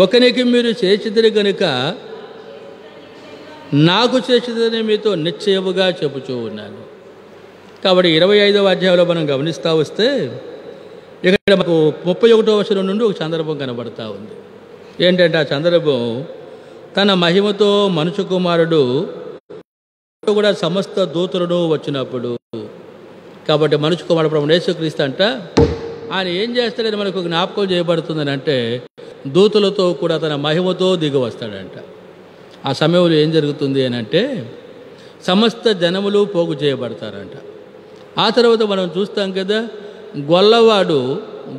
ఒకనికి మీరు చేసిదిరి గనుక నాకు చేసిదని మీతో నిశ్చయముగా చెప్పుచూ ఉన్నాను. కాబట్టి 25వ అధ్యాయంలో మనం గమనిస్తూ వస్తే ఇక్కడ మనకు 31వ వచనం నుండి ఒక సందర్భం కనబడతా ఉంది. ఏంటంటే ఆ సందర్భం, తన మహిమతో మనుష్య కుమారుడు కూడా సమస్త దూతలను వచ్చినప్పుడు. కాబట్టి మనుష్య కుమారుడు ప్రభు యేసుక్రీస్తు అంట ఆయన ఏం చేస్తాడని మనకు జ్ఞాపకం చేయబడుతుందని అంటే దూతలతో కూడా తన మహిమతో దిగి వస్తాడంట. ఆ సమయంలో ఏం జరుగుతుంది అని అంటే సమస్త జనములు పోగు చేయబడతారంట. ఆ తర్వాత మనం చూస్తాం కదా, గొల్లవాడు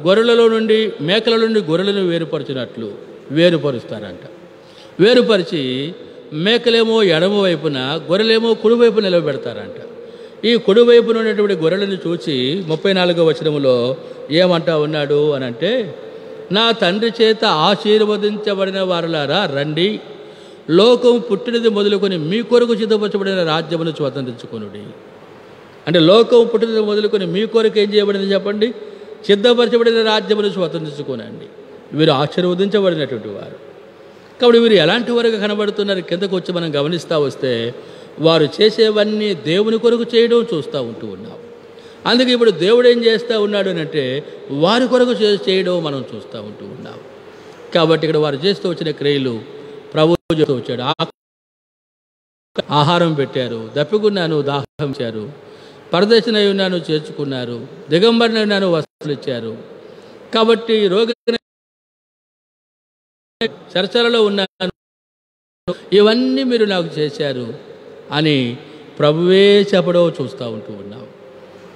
గొర్రెలలో నుండి మేకల నుండి గొర్రెలను వేరుపరుస్తారంట. వేరుపరిచి మేకలేమో ఎడమ వైపున, గొర్రెలేమో కుడివైపు నిలబెడతారంట. ఈ కుడివైపున ఉన్నటువంటి గొర్రెలను చూసి 34వ వచనములో ఏమంటా ఉన్నాడు అని అంటే, నా తండ్రి చేత ఆశీర్వదించబడిన వారులారా రండి, లోకం పుట్టినది మొదలుకొని మీ కొరకు సిద్ధపరచబడిన రాజ్యమును స్వతంత్రించుకొనుడి. అంటే లోకం పుట్టినది మొదలుకొని మీ కొరకు ఏం చేయబడింది చెప్పండి? సిద్ధపరచబడిన రాజ్యమును స్వతంత్రించుకోనండి. వీరు ఆశీర్వదించబడినటువంటి వారు. కాబట్టి వీరు ఎలాంటి వారుగా కనబడుతున్నారు కిందకు వచ్చి మనం గమనిస్తూ వస్తే వారు చేసేవన్నీ దేవుని కొరకు చేయడం చూస్తూ ఉన్నాం. అందుకే ఇప్పుడు దేవుడు ఏం చేస్తూ ఉన్నాడు అని అంటే వారి కొరకు చేయడం మనం చూస్తూ ఉన్నాం. కాబట్టి ఇక్కడ వారు చేస్తూ వచ్చిన క్రియలు ప్రభువు చేస్తూ వచ్చాడు. ఆహారం పెట్టారు, దప్పికున్నాను దాహం ఇచ్చారు, పరదేశినై ఉన్నాను చేర్చుకున్నారు, దిగంబరినై ఉన్నాను వస్త్రాలు ఇచ్చారు. కాబట్టి రోగి చర్చలలో ఉన్నాను, ఇవన్నీ మీరు నాకు చేశారు అని ప్రభువే చెప్పడం చూస్తూ ఉన్నాం.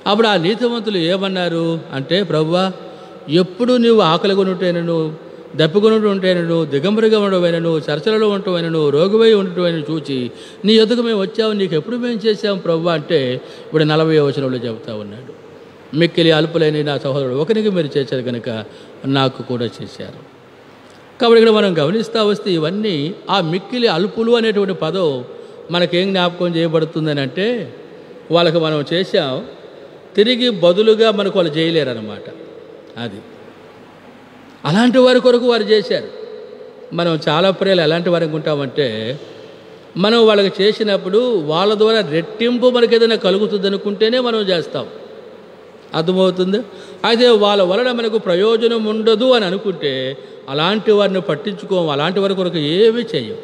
అప్పుడు ఆ నీతిమంతులు ఏమన్నారు అంటే, ప్రభువా ఎప్పుడు నువ్వు ఆకలిగా ఉంటేనను, దప్పికొని ఉంటేనను, దిగంబరిగా ఉండవైనను, చర్చలలో ఉండటమైనను, రోగివై ఉండటమైనను చూచి నీ ఎదుగు మేము వచ్చాము, నీకు ఎప్పుడు మేము చేసాము ప్రభువా అంటే ఇప్పుడు 40వ వచనంలో చెబుతూ ఉన్నాడు, మిక్కిలి అల్పులైన నా సహోదరుడు ఒకరికి మీరు చేశారు కనుక నాకు కూడా చేశారు. కాబట్టి ఇక్కడ మనం గమనిస్తూ వస్తే ఇవన్నీ ఆ మిక్కిలి అల్పులు అనేటువంటి పదం మనకేం జ్ఞాపకం చేయబడుతుందని అంటే వాళ్ళకి మనం చేసాం, తిరిగి బదులుగా మనకు వాళ్ళు చేయలేరన్నమాట. అది అలాంటి వారి కొరకు వారు చేశారు. మనం చాలా ప్రియాలు ఎలాంటి వారికి ఉంటామంటే మనం వాళ్ళకి చేసినప్పుడు వాళ్ళ ద్వారా రెట్టింపు మనకు ఏదైనా కలుగుతుంది అనుకుంటేనే మనం చేస్తాం. అర్థమవుతుంది. అయితే వాళ్ళ వలన మనకు ప్రయోజనం ఉండదు అని అనుకుంటే అలాంటి వారిని పట్టించుకోము, అలాంటి వారి కొరకు ఏమీ చెయ్యం.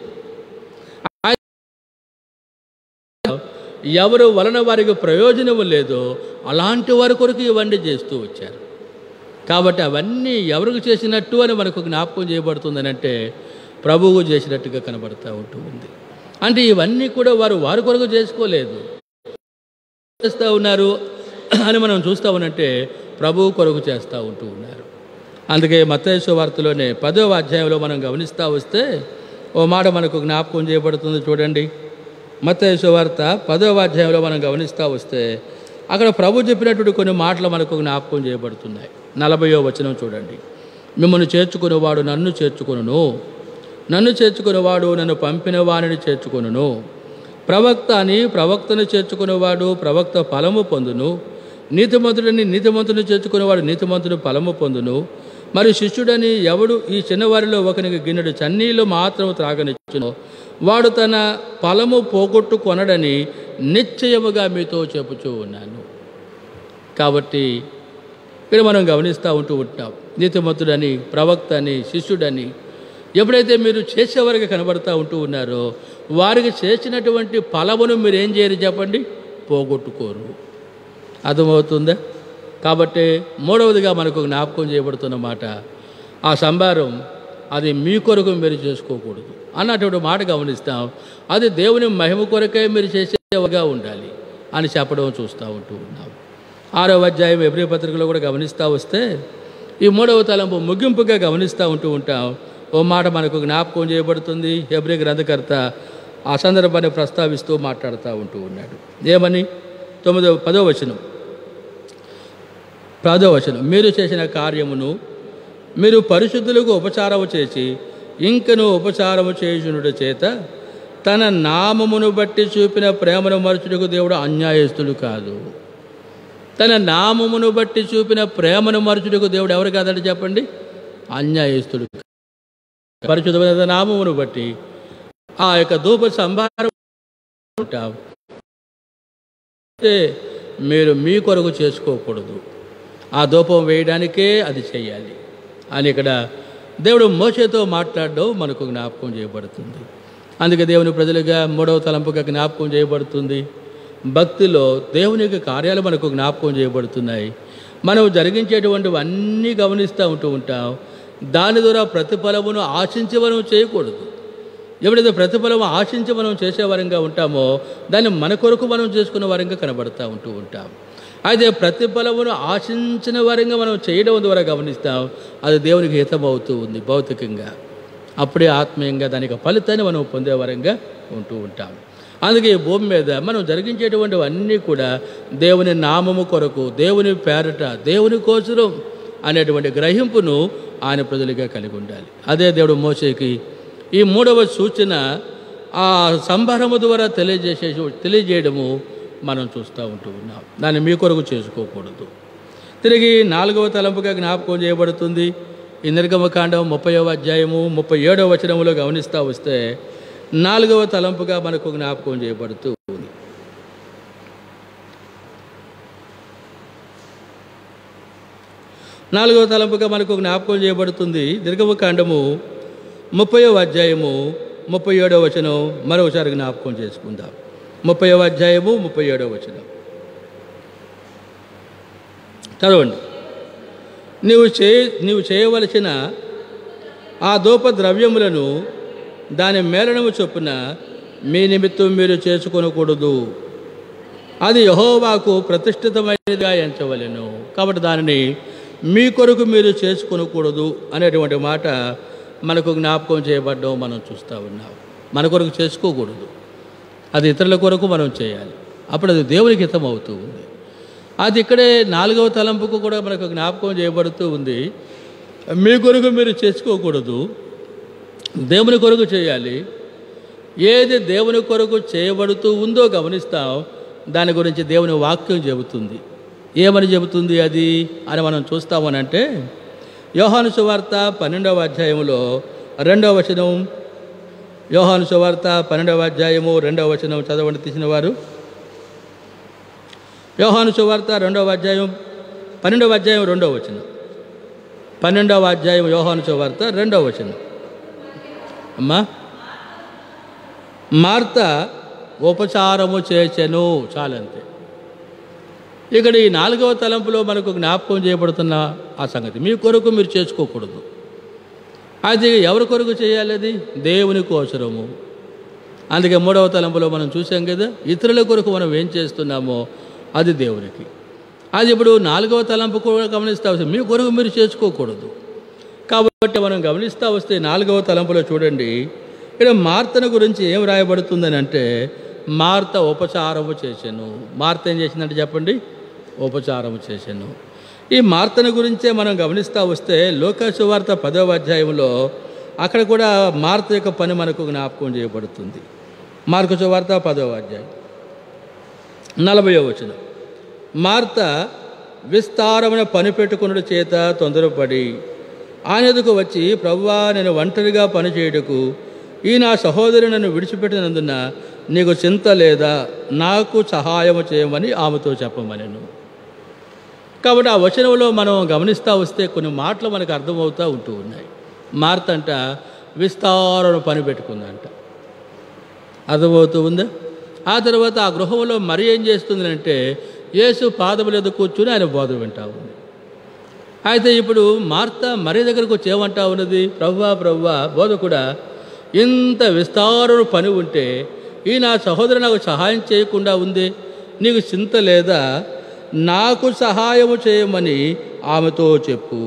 ఎవరు వలన వారికి ప్రయోజనం లేదో అలాంటి వారి కొరకు ఇవన్నీ చేస్తూ వచ్చారు. కాబట్టి అవన్నీ ఎవరికి చేసినట్టు అని మనకు జ్ఞాపకం చేయబడుతుందని అంటే ప్రభువు చేసినట్టుగా కనబడుతూ ఉంటూ ఉంది. అంటే ఇవన్నీ కూడా వారి కొరకు చేసుకోలేదు, చేస్తూ ఉన్నారు అని మనం చూస్తూ ఉన్నట్టే ప్రభువు కొరకు చేస్తూ ఉంటూ ఉన్నారు. అందుకే మత్తయి సువార్తలోనే 10వ అధ్యాయంలో మనం గమనిస్తూ వస్తే ఓ మాట మనకు జ్ఞాపకం చేయబడుతుంది. చూడండి, మత్తయి సువార్త 10వ అధ్యాయంలో మనం గమనిస్తూ వస్తే అక్కడ ప్రభు చెప్పినటువంటి కొన్ని మాటలు మనకు జ్ఞాపకం చేయబడుతున్నాయి. 40వ వచనం చూడండి. మిమ్మల్ని చేర్చుకునేవాడు నన్ను చేర్చుకొనును, నన్ను చేర్చుకునేవాడు నన్ను పంపిన వానిని చేర్చుకొనును. ప్రవక్తను చేర్చుకునేవాడు ప్రవక్త ఫలము పొందును. నీతిమంతుని చేర్చుకునేవాడు నీతిమంతుని ఫలము పొందును. మరి శిష్యుడని ఎవడు ఈ చిన్నవారిలో ఒకనికి గిన్నెడు చన్నీళ్ళు మాత్రం త్రాగనిచ్చును, వాడు తన ఫలము పోగొట్టుకొనడని నిశ్చయముగా మీతో చెప్పుచూ ఉన్నాను. కాబట్టి ఇక్కడ మనం గమనిస్తూ ఉంటున్నాం, నీతిమంతుడని, ప్రవక్త అని, శిష్యుడని ఎప్పుడైతే మీరు చేసేవారికి కనబడుతూ ఉంటూ ఉన్నారో వారికి చేసినటువంటి ఫలమును మీరు ఏం చేయరు చెప్పండి, పోగొట్టుకోరు. అర్థమవుతుందా? కాబట్టి మూడవదిగా మనకు జ్ఞాపకం చేయబడుతున్న మాట, ఆ సంభారం అది మీ కొరకు మీరు చేసుకోకూడదు అన్నటువంటి మాట గమనిస్తాం. అది దేవుని మహిమ కొరకే మీరు చేసేగా ఉండాలి అని చెప్పడం చూస్తూ ఉంటూ ఉన్నాం. 6వ అధ్యాయం హెబ్రీ పత్రికలో కూడా గమనిస్తూ వస్తే ఈ 3వ తలంపు ముగింపుగా గమనిస్తూ ఉంటూ ఉంటాం. ఓ మాట మనకు జ్ఞాపకం చేయబడుతుంది. హెబ్రీ గ్రంథకర్త ఆ సందర్భాన్ని ప్రస్తావిస్తూ మాట్లాడుతూ ఉంటూ ఉన్నాడు. ఏమని? 10వ వచనం మీరు చేసిన కార్యమును మీరు పరిశుద్ధులకు ఉపచారము చేసి ఇంకను ఉపచారము చేయుచునుట చేత తన నామమును బట్టి చూపిన ప్రేమను మరచుటకు దేవుడు అన్యాయస్తుడు కాదు. తన నామమును బట్టి చూపిన ప్రేమను మరచుటకు దేవుడు ఎవరు కాదంటే చెప్పండి, అన్యాయస్తుడు. పరిశుద్ధమైన నామమును బట్టి ఆ యొక్క ధూప సంభారం మీరు మీ కొరకు చేసుకోకూడదు, ఆ ధూపం వేయడానికే అది చేయాలి అని ఇక్కడ దేవుడు మోషేతో మాట్లాడడం మనకు జ్ఞాపకం చేయబడుతుంది. అందుకే దేవుని ప్రజలుగా 3వ తలంపుగా జ్ఞాపకం చేయబడుతుంది. భక్తిలో దేవునికి కార్యాలు మనకు జ్ఞాపకం చేయబడుతున్నాయి. మనం జరిగించేటువంటివి అన్నీ గమనిస్తూ ఉంటాం. దాని ద్వారా ప్రతిఫలమును ఆశించి మనం చేయకూడదు. ఎప్పుడైతే ప్రతిఫలము ఆశించి మనం చేసేవారంగా ఉంటామో దాన్ని మన కొరకు మనం చేసుకునే వారంగా కనబడుతూ ఉంటాం. అయితే ప్రతిఫలమును ఆశించిన వారంగా మనం చేయడం ద్వారా గమనిస్తాం అది దేవునికి హితమవుతూ ఉంది భౌతికంగా. అప్పుడే ఆత్మీయంగా దానికి ఫలితాన్ని మనం పొందేవారంగా ఉంటూ ఉంటాం. అందుకే ఈ భూమి మీద మనం జరిగించేటువంటివన్నీ కూడా దేవుని నామము కొరకు, దేవుని పేరట, దేవుని కోసరం అనేటువంటి గ్రహింపును ఆయన ప్రజలుగా కలిగి ఉండాలి. అదే మోషేకి ఈ 3వ సూచన ఆ సంభారము ద్వారా తెలియజేయడము మనం చూస్తూ ఉన్నాం. దాన్ని మీ కొరకు చేసుకోకూడదు. తిరిగి 4వ తలంపుగా జ్ఞాపకం చేయబడుతుంది. ఈ నిర్గమకాండం 30వ అధ్యాయము 37వ వచనములో గమనిస్తూ వస్తే 4వ తలంపుగా మనకు జ్ఞాపకం చేయబడుతూ ఉంది. నాలుగవ తలంపుగా మనకు జ్ఞాపకం చేయబడుతుంది. నిర్గమకాండము 30వ అధ్యాయము 37వ వచనం మరోసారి జ్ఞాపకం చేసుకుందాం. 30వ అధ్యాయము 37వ వచనం చదవండి. నీవు చేయవలసిన ఆ ధూప ద్రవ్యములను దాని మేళనము చొప్పున మీ నిమిత్తం మీరు చేసుకొనకూడదు, అది యెహోవాకు ప్రతిష్ఠితమైనదిగా ఎంచవలెను. కాబట్టి దానిని మీ కొరకు మీరు చేసుకొనకూడదు అనేటువంటి మాట మనకు జ్ఞాపకం చేయబడ్డం మనం చూస్తూ ఉన్నాం. మన కొరకు చేసుకోకూడదు, అది ఇతరుల కొరకు మనం చేయాలి. అప్పుడు అది దేవునికి హితం అవుతూ ఉంది. అది ఇక్కడే 4వ తలంపుకు కూడా మనకు జ్ఞాపకం చేయబడుతూ ఉంది. మీ కొరకు మీరు చేసుకోకూడదు, దేవుని కొరకు చేయాలి. ఏది దేవుని కొరకు చేయబడుతూ ఉందో గమనిస్తాం, దాని గురించి దేవుని వాక్యం చెబుతుంది. ఏమని చెబుతుంది అది అని మనం చూస్తామనంటే యోహాను సువార్త 12వ అధ్యాయంలో 2వ వచనం. యోహాను సువార్త 12వ అధ్యాయము 2వ వచనం చదవండి తీసిన వారు. యోహాను సువార్త 2వ అధ్యాయం 12వ అధ్యాయం 2వ వచనం. 12వ అధ్యాయం యోహాను సువార్త 2వ వచనం. అమ్మా, మార్త ఉపచారము చేచెను, చాలంతే. ఇక్కడ ఈ 4వ తలంపులో మనకు జ్ఞాపకం చేయబడుతున్న ఆ సంగతి మీ కొరకు మీరు చేసుకోకూడదు. అది ఎవరి కొరకు చేయాలి? అది దేవుని కోసరము. అందుకే 3వ తలంపులో మనం చూసాం కదా, ఇతరుల కొరకు మనం ఏం చేస్తున్నామో అది దేవునికి. అది ఇప్పుడు 4వ తలంపు కూడా గమనిస్తూ వస్తే మీ కొరకు మీరు చేసుకోకూడదు. కాబట్టి మనం గమనిస్తూ వస్తే 4వ తలంపులో చూడండి, ఇక్కడ మార్తను గురించి ఏం రాయబడుతుందని అంటే, మార్త ఉపచారము చేశాను. మార్త ఏం చేసిందంటే చెప్పండి, ఉపచారము చేశాను. ఈ మార్తను గురించే మనం గమనిస్తూ వస్తే లూకా సువార్త 10వ అధ్యాయంలో అక్కడ కూడా మార్త యొక్క పని మనకు జ్ఞాపకం చేయబడుతుంది. మార్కు సువార్త 10వ అధ్యాయం 40వ వచనం. మార్త విస్తారమైన పని పెట్టుకున్న చేత తొందరపడి ఆయన ఎదుకు వచ్చి, ప్రభువా, నేను ఒంటరిగా పని చేయుటకు ఈ నా సహోదరి నన్ను విడిచిపెట్టినందున నీకు చింత లేదా? నాకు సహాయం చేయమని ఆమెతో చెప్పమనెను. కాబట్టి ఆ వచనంలో మనం గమనిస్తూ వస్తే కొన్ని మాటలు మనకు అర్థమవుతూ ఉంటూ ఉన్నాయి. మార్త అంట విస్తారమైన పని పెట్టుకుందంట. అర్థమవుతూ ఉందా? ఆ తర్వాత ఆ గృహంలో మరి ఏం చేస్తుంది అంటే, యేసు పాదముల ఎదుట కూర్చుని ఆయన బోధ వింటా ఉంది. అయితే ఇప్పుడు మార్త మరి దగ్గరకు వచ్చి ఏమంటా ఉన్నది, ప్రభువా, ప్రభువా, బోధకుడా, ఇంత విస్తారమైన పని ఉంటే ఈ నా సహోదరు నాకు సహాయం చేయకుండా ఉంది, నీకు చింత లేదా? నాకు సహాయము చేయమని ఆమెతో చెప్పు.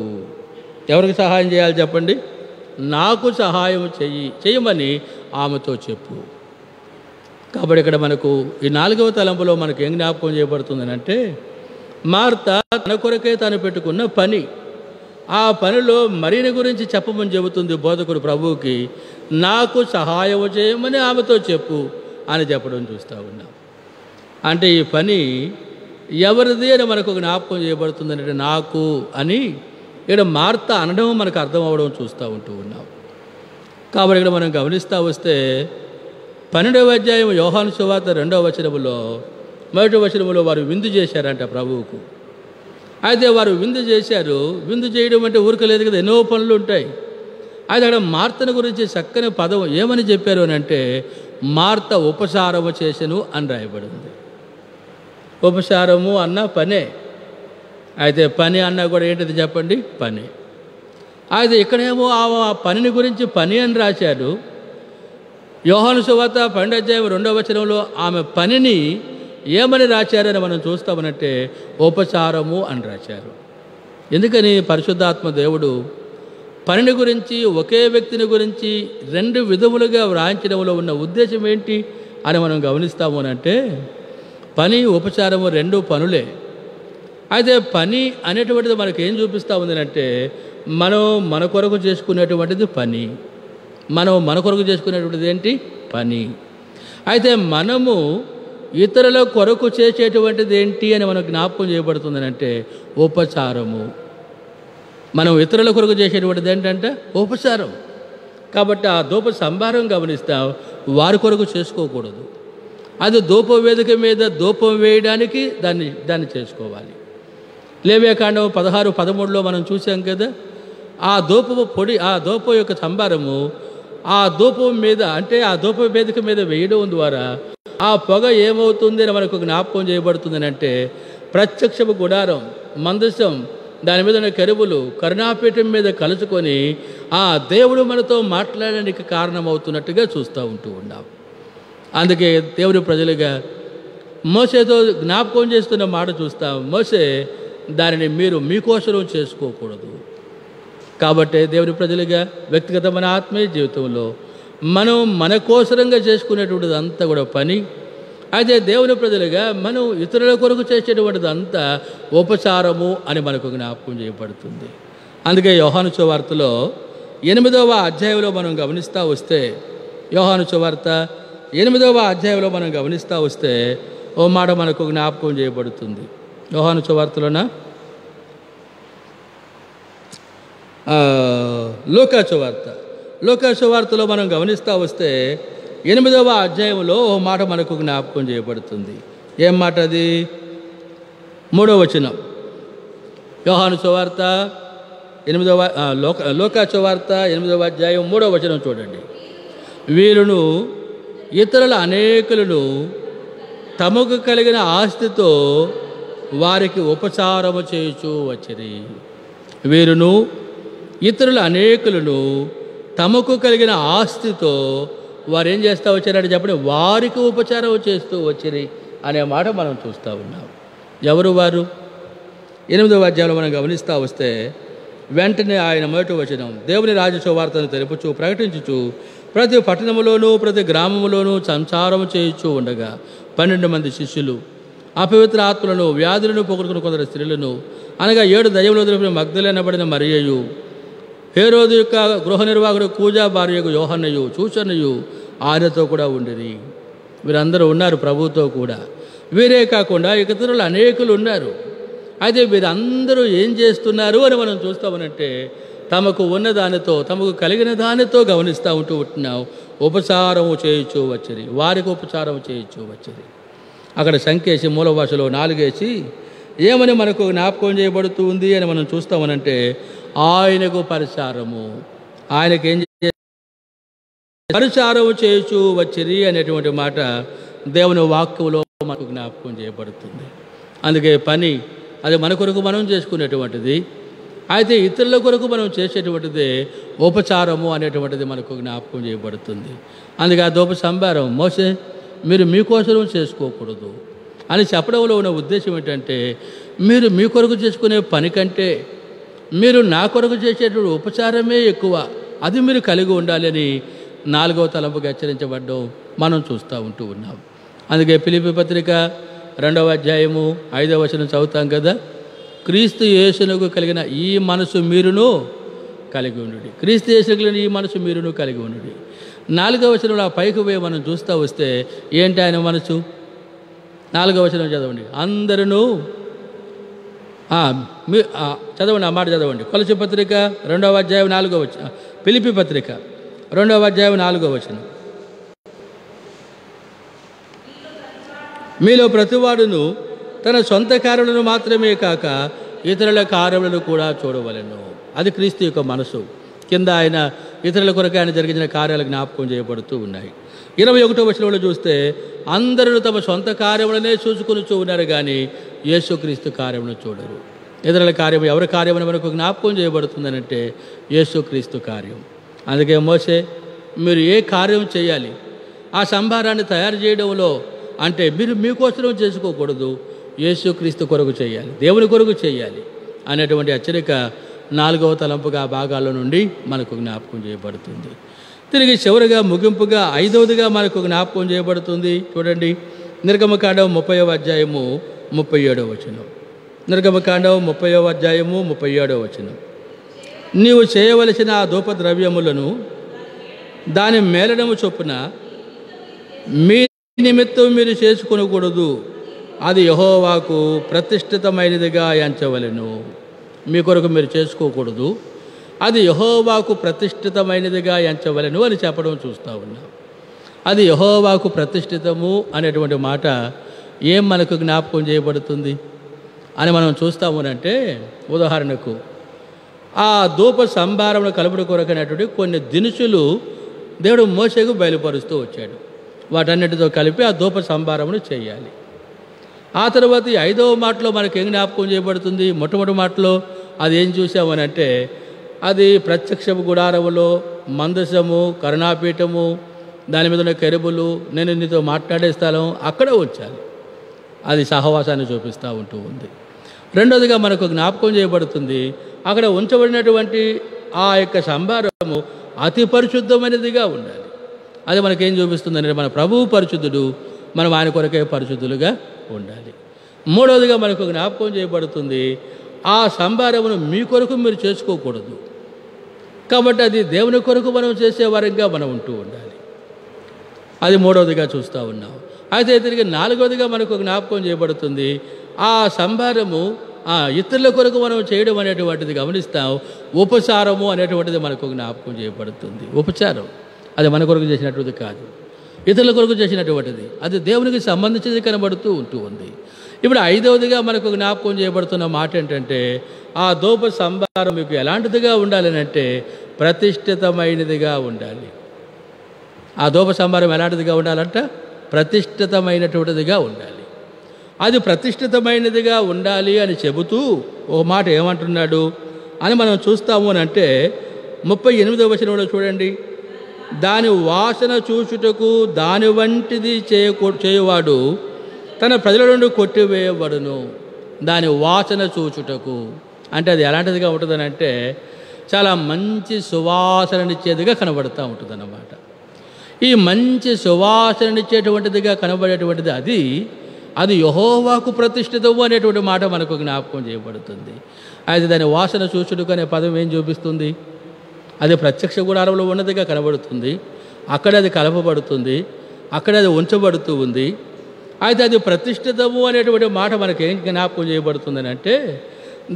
ఎవరికి సహాయం చేయాలి చెప్పండి? నాకు సహాయం చేయమని ఆమెతో చెప్పు. కాబట్టి ఇక్కడ మనకు ఈ 4వ తలంపులో మనకు ఏం జ్ఞాపకం చేయబడుతుందని అంటే, మార్త తన కొరకే తను పెట్టుకున్న పని, ఆ పనిలో మరిని గురించి చెప్పమని చెబుతుంది బోధకుడు ప్రభువుకి. నాకు సహాయం చేయమని ఆమెతో చెప్పు అని చెప్పడం చూస్తూ ఉన్నాం. అంటే ఈ పని ఎవరిది అని మనకు జ్ఞాపకం చేయబడుతుంది అంటే నాకు అని ఇక్కడ మార్త అనడం మనకు అర్థం అవ్వడం చూస్తూ ఉంటూ ఉన్నాం. కాబట్టి ఇక్కడ మనం గమనిస్తూ వస్తే 12వ అధ్యాయం యోహాను సువార్త 2వ వచనములో 1వ వచనములో వారు విందు చేశారంట ప్రభువుకు. అయితే వారు విందు చేశారు. విందు చేయడం అంటే ఊరికలేదు కదా, ఎన్నో పనులు ఉంటాయి. అయితే అక్కడ మార్తను గురించి చక్కని పదం ఏమని చెప్పారు అని అంటే, మార్త ఉపచారము చేసెను అని రాయబడింది. ఉపచారము అన్న పనే. అయితే పని అన్నా కూడా ఏంటిది చెప్పండి, పని. అయితే ఇక్కడేమో ఆ పనిని గురించి పని అని రాశాడు. యోహాను సువార్త 12వ అధ్యాయం 2వ వచనంలో ఆమె పనిని ఏమని రాశారని మనం చూస్తామనంటే ఉపచారము అని రాశారు. ఎందుకని పరిశుద్ధాత్మ దేవుడు పనిని గురించి, ఒకే వ్యక్తిని గురించి 2 విధములుగా వ్రాయించడంలో ఉన్న ఉద్దేశం ఏంటి అని మనం గమనిస్తాము అనంటే, పని ఉపచారము 2 పనులే. అయితే పని అనేటువంటిది మనకు ఏం చూపిస్తూ ఉంది అంటే, మనం మన కొరకు చేసుకునేటువంటిది పని. మనం మన కొరకు చేసుకునేటువంటిది ఏంటి, పని. అయితే మనము ఇతరుల కొరకు చేసేటువంటిది ఏంటి అని మనకు జ్ఞాపకం చేయబడుతుంది అంటే ఉపచారము. మనం ఇతరుల కొరకు చేసేటువంటిది ఏంటంటే ఉపచారం. కాబట్టి ఆ ధూప సంభారం గమనిస్తాం, వారి కొరకు చేసుకోకూడదు. అది ధూప వేదిక మీద ధూపం వేయడానికి దాన్ని చేసుకోవాలి. లేవ్యకాండం 16-13లో మనం చూసాం కదా, ఆ ధూపపు పొడి, ఆ ధూపం యొక్క సంభారము ఆ ధూపం మీద, అంటే ఆ ధూప వేదిక మీద వేయడం ద్వారా ఆ పొగ ఏమవుతుంది అని మనకు జ్ఞాపకం చేయబడుతుందని అంటే, ప్రత్యక్షపు గుడారం, మందసం, దాని మీద ఉన్న కెరూబులు కరుణాపీఠం మీద కలుసుకొని ఆ దేవుడు మనతో మాట్లాడడానికి కారణమవుతున్నట్టుగా చూస్తూ ఉంటూ ఉన్నాం. అందుకే దేవుని ప్రజలుగా మోసేతో జ్ఞాపకం చేస్తున్న మాట చూస్తాం. మోసే దానిని మీరు మీకోసరం చేసుకోకూడదు. కాబట్టి దేవుని ప్రజలుగా వ్యక్తిగతమైన ఆత్మీయ జీవితంలో మనం మన కోసరంగా చేసుకునేటువంటిది అంతా కూడా పని. అయితే దేవుని ప్రజలుగా మనం ఇతరుల కొరకు చేసేటువంటిది అంతా ఉపచారము అని మనకు జ్ఞాపకం చేయబడుతుంది. అందుకే యోహాను సువార్తలో 8వ అధ్యాయంలో మనం గమనిస్తూ వస్తే, యోహాను సువార్త 8వ అధ్యాయంలో మనం గమనిస్తూ వస్తే ఓ మాట మనకు జ్ఞాపకం చేయబడుతుంది. యోహాను సువార్తలోన లూకా సువార్తలో మనం గమనిస్తూ వస్తే 8వ అధ్యాయంలో ఓ మాట మనకు జ్ఞాపకం చేయబడుతుంది. ఏం మాట అది? 3వ వచనం. యోహాను సువార్త 8వ లూకా సువార్త 8వ అధ్యాయం 3వ వచనం చూడండి. వీరును ఇతరుల అనేకులను తమకు కలిగిన ఆస్తితో వారికి ఉపచారము చేయుచూ వచ్చిరి. వీరును ఇతరులు అనేకులను తమకు కలిగిన ఆస్తితో వారు ఏం చేస్తూ వచ్చారంటే చెప్పండి, వారికి ఉపచారం చేస్తూ వచ్చిరి అనే మాట మనం చూస్తూ ఉన్నాం. ఎవరు వారు? 8వ అధ్యాయంలో మనం గమనిస్తూ వస్తే, వెంటనే ఆయన మొదటి వచనం, దేవుని రాజ్య సువార్తను తెలుపుచు ప్రకటించుచు ప్రతి పట్టణములోనూ ప్రతి గ్రామములోనూ సంచారం చేయుచూ ఉండగా 12 మంది శిష్యులు అపవిత్ర ఆత్మలను వ్యాధులను పోగొట్టుకుని కొందరు స్త్రీలను, అనగా 7 దయ్యములు వదిలిన మగ్దలేనబడిన మరియయు, హేరోదు యొక్క గృహ నిర్వాహకుడు కూజా భార్యకు యోహన్నయు చూచన్నయు ఆయనతో కూడా ఉండిరి. వీరందరూ ఉన్నారు ప్రభువుతో కూడా. వీరే కాకుండా ఇతరులు అనేకులు ఉన్నారు. అయితే వీరందరూ ఏం చేస్తున్నారు అని మనం చూస్తామనంటే, తమకు ఉన్న దానితో తమకు కలిగిన దానితో గమనిస్తూ ఉంటున్నాం. ఉపచారము చేయించు వచ్చిరి, వారికి ఉపచారం చేయించు వచ్చిరి. అక్కడ సంఖ్యేసి మూల భాషలో 4 వేసి ఏమని మనకు జ్ఞాపకం చేయబడుతుంది అని మనం చూస్తామనంటే, ఆయనకు పరిచారము, ఆయనకేం పరిచారము చేయుచు వచ్చిరి అనేటువంటి మాట దేవుని వాక్యంలో మనకు జ్ఞాపకం చేయబడుతుంది. అందుకే పని అది మన కొరకు మనం చేసుకునేటువంటిది. అయితే ఇతరుల కొరకు మనం చేసేటువంటిది ఉపచారము అనేటువంటిది మనకు జ్ఞాపకం చేయబడుతుంది. అందుకే ఆ దోప సంభారం, మోసే మీరు మీకోసం చేసుకోకూడదు అని చెప్పడంలో ఉన్న ఉద్దేశం ఏంటంటే, మీరు మీ కొరకు చేసుకునే పని కంటే మీరు నా కొరకు చేసేటువంటి ఉపచారమే ఎక్కువ, అది మీరు కలిగి ఉండాలని 4వ తలంపుగా హెచ్చరించబడ్డం మనం చూస్తూ ఉంటూ ఉన్నాం. అందుకే ఫిలిప్పీ పత్రిక 2వ అధ్యాయము 5వ వచనం చదువుతాం కదా, క్రీస్తు యేసునకు కలిగిన ఈ మనసు మీరును కలిగి ఉండుడి. క్రీస్తు యేసునకు కలిగిన ఈ మనసు మీరును కలిగి ఉండుడి. 4వ వచనంలో ఆ పైకి పోయి మనం చూస్తూ వస్తే ఏంటి ఆయన మనసు? 4వ వచనం చదవండి. అందరూ చదవండి, ఆ మాట చదవండి. కొలసి పత్రిక 2వ అధ్యాయం 4వ వచనం, ఫిలిప్పీ పత్రిక 2వ అధ్యాయం 4వ వచనం. మీలో ప్రతివాడును తన సొంత కార్యములను మాత్రమే కాక ఇతరుల కార్యములను కూడా చూడవలెను. అది క్రీస్తు యొక్క మనసు. కింద ఆయన ఇతరుల కొరకు ఆయన జరిగిన కార్యాలు జ్ఞాపకం చేయబడుతూ ఉన్నాయి. 21వ వచనంలో చూస్తే అందరూ తమ సొంత కార్యములనే చూసుకుని ఉన్నారు, కానీ యేసుక్రీస్తు కార్యమును చూడరు. ఇతరుల కార్యం ఎవరి కార్యమని మనకు జ్ఞాపకం చేయబడుతుందనంటే యేసుక్రీస్తు కార్యం. అందుకే మోసే మీరు ఏ కార్యం చేయాలి, ఆ సంభారాన్ని తయారు చేయడంలో అంటే మీరు మీకోసం చేసుకోకూడదు, యేసుక్రీస్తు కొరకు చేయాలి, దేవుని కొరకు చేయాలి అనేటువంటి హెచ్చరిక 4వ తలంపుగా భాగాల నుండి మనకు జ్ఞాపకం చేయబడుతుంది. తిరిగి చివరిగా ముగింపుగా 5వదిగా మనకు జ్ఞాపకం చేయబడుతుంది. చూడండి, నిర్గమకాండం 30వ అధ్యాయము 37వ వచనం. నిర్గమకాండం 30వ అధ్యాయము 37వ వచనం. నీవు చేయవలసిన ఆ ధూపద్రవ్యములను దాని మేలనము చొప్పున మీ నిమిత్తం మీరు చేసుకొనకూడదు, అది యెహోవాకు ప్రతిష్ఠితమైనదిగా ఎంచవలెను. మీ కొరకు మీరు చేసుకోకూడదు, అది యెహోవాకు ప్రతిష్ఠితమైనదిగా ఎంచవలెను అని చెప్పడం చూస్తూ ఉన్నాం. అది యెహోవాకు ప్రతిష్ఠితము అనేటువంటి మాట ఏం మనకు జ్ఞాపకం చేయబడుతుంది అని మనం చూస్తామనంటే, ఉదాహరణకు ఆ ధూప సంభారమును కలుపుడు కొరకైనటువంటి కొన్ని దినుసులు దేవుడు మోషేకు బయలుపరుస్తూ వచ్చాడు. వాటన్నిటితో కలిపి ఆ ధూప సంభారమును చేయాలి. ఆ తర్వాత 5వ మాటలో మనకి ఏం జ్ఞాపకం చేయబడుతుంది? మొట్టమొదటి మాటలో అది ఏం చూసామనంటే, అది ప్రత్యక్షపు గుడారములో మందసము, కరుణాపీఠము, దాని మీద ఉన్న కెరూబులు, నేను నీతో మాట్లాడే స్థలం అక్కడ ఉంచాలి. అది సహవాసాన్ని చూపిస్తూ ఉంటూ ఉంది. రెండోదిగా మనకు జ్ఞాపకం చేయబడుతుంది, అక్కడ ఉంచబడినటువంటి ఆ యొక్క సంభారము అతి పరిశుద్ధమైనదిగా ఉండాలి. అది మనకేం చూపిస్తుందంటే, మన ప్రభువు పరిశుద్ధుడు, మనం ఆయన కొరకే పరిశుద్ధులుగా ఉండాలి. మూడవదిగా మనకు జ్ఞాపకం చేయబడుతుంది, ఆ సంభారమును మీ కొరకు మీరు చేసుకోకూడదు, కాబట్టి అది దేవుని కొరకు మనం చేసేవారంగా మనం ఉంటూ ఉండాలి. అది మూడవదిగా చూస్తూ ఉన్నాం. అయితే తిరిగి 4వదిగా మనకు జ్ఞాపకం చేయబడుతుంది, ఆ సంభారము ఇతరుల కొరకు మనం చేయడం అనేటువంటిది గమనిస్తాం. ఉపచారము అనేటువంటిది మనకు జ్ఞాపకం చేయబడుతుంది. ఉపచారం అది మన కొరకు చేసినటువంటిది కాదు, ఇతరుల కొరకు చేసినటువంటిది, అది దేవునికి సంబంధించింది కనబడుతూ ఉంటూ ఉంది. ఇప్పుడు 5వదిగా మనకు జ్ఞాపకం చేయబడుతున్న మాట ఏంటంటే, ఆ ధూప సంభారం మీకు ఎలాంటిదిగా ఉండాలి అంటే ప్రతిష్ఠితమైనదిగా ఉండాలి. ఆ ధూప సంభారం ఎలాంటిదిగా ఉండాలంట? ప్రతిష్ఠితమైనటువంటిదిగా ఉండాలి. అది ప్రతిష్ఠితమైనదిగా ఉండాలి అని చెబుతూ ఓ మాట ఏమంటున్నాడు అని మనం చూస్తాము అని అంటే 38వ వచనంలో చూడండి. దాని వాసన చూచుటకు దాని వంటిది చేయువాడు తన ప్రజల నుండి కొట్టివేయబడును. దాని వాసన చూచుటకు అంటే అది ఎలాంటిదిగా ఉంటుందని అంటే చాలా మంచి సువాసననిచ్చేదిగా కనబడుతూ ఉంటుంది అన్నమాట. ఈ మంచి సువాసననిచ్చేటువంటిదిగా కనబడేటువంటిది అది యెహోవాకు ప్రతిష్ఠితము అనేటువంటి మాట మనకు జ్ఞాపకం చేయబడుతుంది. అయితే దాని వాసన చూచుటకు అనే పదం ఏం చూపిస్తుంది? అది ప్రత్యక్ష గుడారంలో ఉన్నదిగా కనబడుతుంది. అక్కడ అది కలపబడుతుంది, అక్కడ అది ఉంచబడుతూ ఉంది. అయితే అది ప్రతిష్ఠితము అనేటువంటి మాట మనకేం జ్ఞాపకం చేయబడుతుందని అంటే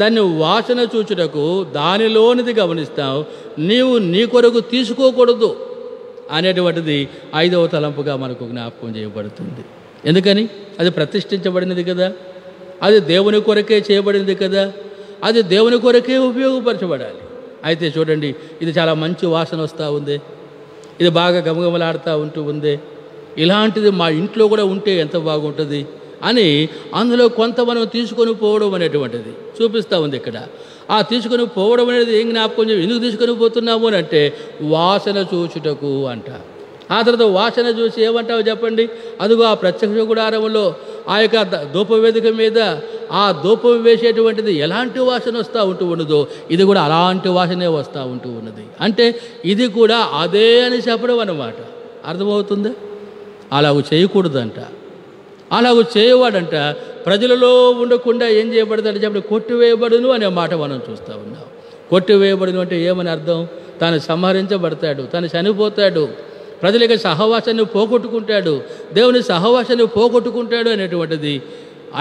దాన్ని వాసన చూచుటకు దానిలోనిది గమనిస్తాం. నీవు నీ కొరకు తీసుకోకూడదు అనేటువంటిది 5వ తలంపుగా మనకు జ్ఞాపకం చేయబడుతుంది. ఎందుకని? అది ప్రతిష్ఠించబడినది కదా, అది దేవుని కొరకే చేయబడినది కదా, అది దేవుని కొరకే ఉపయోగపరచబడాలి. అయితే చూడండి, ఇది చాలా మంచి వాసన వస్తూ ఉంది, ఇది బాగా గమగమలాడుతూ ఉంటూ ఉంది, ఇలాంటిది మా ఇంట్లో కూడా ఉంటే ఎంత బాగుంటుంది అని అందులో కొంత మనం తీసుకొని పోవడం అనేటువంటిది చూపిస్తూ ఉంది ఇక్కడ. ఆ తీసుకొని పోవడం అనేది ఏం జ్ఞాపకం చేయ ఎందుకు తీసుకొని పోతున్నాము అని అంటే వాసన చూచుటకు అంట. ఆ తర్వాత వాసన చూసి ఏమంటావు చెప్పండి? అదిగో ఆ ప్రత్యక్ష గుడారంలో ఆ యొక్క ధూపవేదిక మీద ఆ ధూపం వేసేటువంటిది ఎలాంటి వాసన వస్తూ ఉంటూ ఉన్నదో ఇది కూడా అలాంటి వాసనే వస్తూ ఉంటూ ఉన్నది. అంటే ఇది కూడా అదే అని చెప్పడం అన్నమాట. అర్థమవుతుందా? అలాగూ చేయకూడదంట. అలాగూ చేయవాడంట ప్రజలలో ఉండకుండా ఏం చేయబడదంటే చెప్పండి, కొట్టివేయబడును అనే మాట మనం చూస్తూ ఉన్నాం. కొట్టివేయబడును అంటే ఏమని అర్థం? తాను సంహరించబడతాడు, తాను చనిపోతాడు, ప్రజల యొక్క సహవాసాన్ని పోగొట్టుకుంటాడు, దేవుని సహవాసాన్ని పోగొట్టుకుంటాడు అనేటువంటిది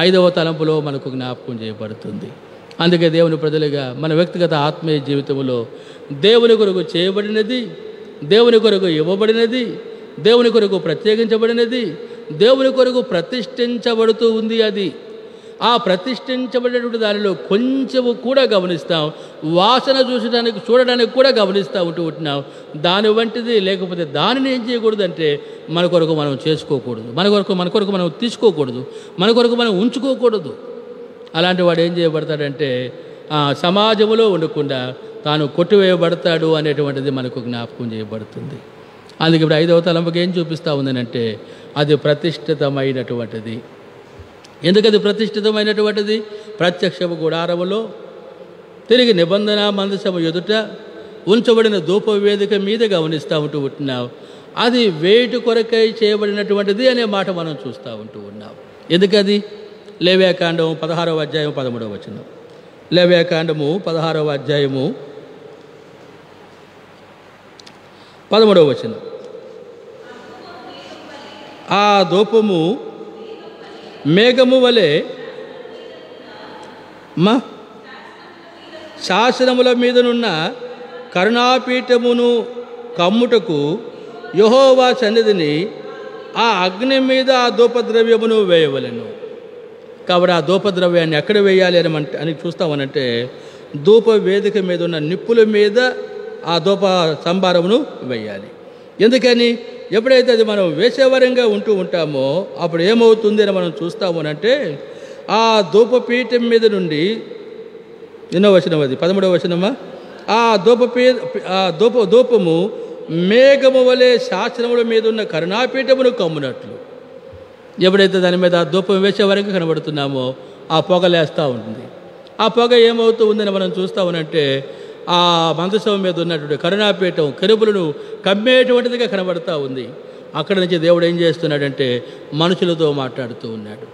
5వ తలంపులో మనకు జ్ఞాపకం చేయబడుతుంది. అందుకే దేవుని ప్రజలుగా మన వ్యక్తిగత ఆత్మీయ జీవితంలో దేవుని కొరకు చేయబడినది, దేవుని కొరకు ఇవ్వబడినది, దేవుని కొరకు ప్రత్యేకించబడినది, దేవుని కొరకు ప్రతిష్ఠించబడుతూ ఉంది. అది ఆ ప్రతిష్ఠించబడినటువంటి దానిలో కొంచెము కూడా గమనిస్తాం, వాసన చూడడానికి కూడా గమనిస్తూ ఉంటున్నాం. దాని వంటిది లేకపోతే దానిని ఏం చేయకూడదంటే మన కొరకు మనం చేసుకోకూడదు, మన కొరకు మనం తీసుకోకూడదు, మన కొరకు మనం ఉంచుకోకూడదు. అలాంటి వాడు ఏం చేయబడతాడంటే సమాజంలో ఉండకుండా తాను కొట్టివేయబడతాడు అనేటువంటిది మనకు జ్ఞాపకం చేయబడుతుంది. అందుకే ఇప్పుడు 5వ తలంపుకి ఏం చూపిస్తూ ఉందనంటే అది ప్రతిష్ఠితమైనటువంటిది. ఎందుకది ప్రతిష్ఠితమైనటువంటిది? ప్రత్యక్షపు గుడారములో తిరిగి నిబంధన మందసము ఎదుట ఉంచబడిన ధూపవేదిక మీద గమనిస్తూ ఉంటున్నాం. అది వేటి కొరకై చేయబడినటువంటిది అనే మాట మనం చూస్తూ ఉన్నాం. ఎందుకది? లేవ్యాకాండము 16వ అధ్యాయం 13వ వచనం. లేవ్యాకాండము 16వ అధ్యాయము 13వ వచనం. ఆ ధూపము మేఘము వలె శాసనముల మీదనున్న కరుణాపీఠమును కమ్ముటకు యెహోవా సన్నిధిని ఆ అగ్ని మీద ఆ ధూపద్రవ్యమును వేయవలెను. కాబట్టి ఆ ధూపద్రవ్యాన్ని ఎక్కడ వేయాలి అని చూస్తామనంటే ధూప వేదిక మీద ఉన్న నిప్పుల మీద ఆ ధూప సంభారమును వేయాలి. ఎందుకని? ఎప్పుడైతే అది మనం వేసేవరంగా ఉంటూ ఉంటామో అప్పుడు ఏమవుతుంది అని మనం చూస్తామనంటే ఆ ధూపపీఠం మీద నుండి ఎన్నో వచనం అది 13వ వచనమా, ఆ ధూపము మేఘము వలె శాసనముల మీద ఉన్న కరుణాపీఠమును కమ్మునట్లు. ఎప్పుడైతే దాని మీద ఆ ధూపం వేసే వరకు కనబడుతున్నామో ఆ పొగ లేస్తూ ఉంటుంది. ఆ పొగ ఏమవుతూ ఉందని మనం చూస్తామనంటే ఆ మందసం మీద ఉన్నటువంటి కరుణాపీఠం కెరూబులను కమ్మేటువంటిదిగా కనబడుతూ ఉంది. అక్కడి నుంచి దేవుడు ఏం చేస్తున్నాడంటే మనుషులతో మాట్లాడుతూ ఉన్నాడు.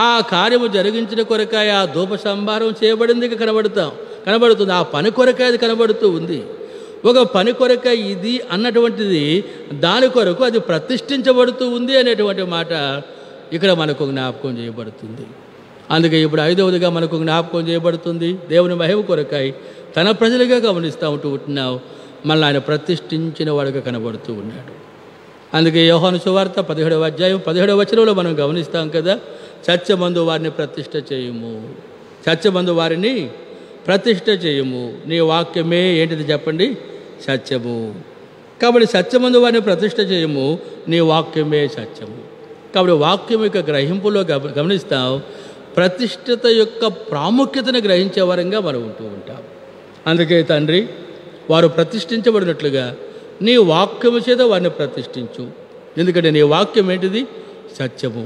ఆ కార్యము జరిగించిన కొరకాయ ఆ ధూప సంభారం చేయబడింది కనబడుతుంది. ఆ పని కొరకాయ అది కనబడుతూ ఉంది. ఒక పని కొరక ఇది అన్నటువంటిది దాని కొరకు అది ప్రతిష్ఠించబడుతూ ఉంది అనేటువంటి మాట ఇక్కడ మనకు జ్ఞాపకం చేయబడుతుంది. అందుకే ఇప్పుడు 5వదిగా మనకు జ్ఞాపకం చేయబడుతుంది. దేవుని మహిమ కొరకాయ తన ప్రజలుగా గమనిస్తూ ఉంటున్నావు. మళ్ళీ ఆయన ప్రతిష్ఠించిన వాడుగా కనబడుతూ ఉన్నాడు. అందుకే యోహాను సువార్త 17వ అధ్యాయం 17వ వచనంలో మనం గమనిస్తాం కదా, సత్యమందు వారిని ప్రతిష్ఠ చేయము, సత్యమందు వారిని ప్రతిష్ఠ చేయము, నీ వాక్యమే ఏంటిది చెప్పండి? సత్యము. కాబట్టి సత్యమందు వారిని ప్రతిష్ఠ చేయము, నీ వాక్యమే సత్యము. కాబట్టి వాక్యం యొక్క గ్రహింపులో గమనిస్తాం, ప్రతిష్ఠత యొక్క ప్రాముఖ్యతను గ్రహించే వరంగా మనం ఉంటూ ఉంటాం. అందుకే తండ్రి, వారు ప్రతిష్ఠించబడినట్లుగా నీ వాక్యము చేత వారిని ప్రతిష్ఠించు. ఎందుకంటే నీ వాక్యం ఏంటిది? సత్యము.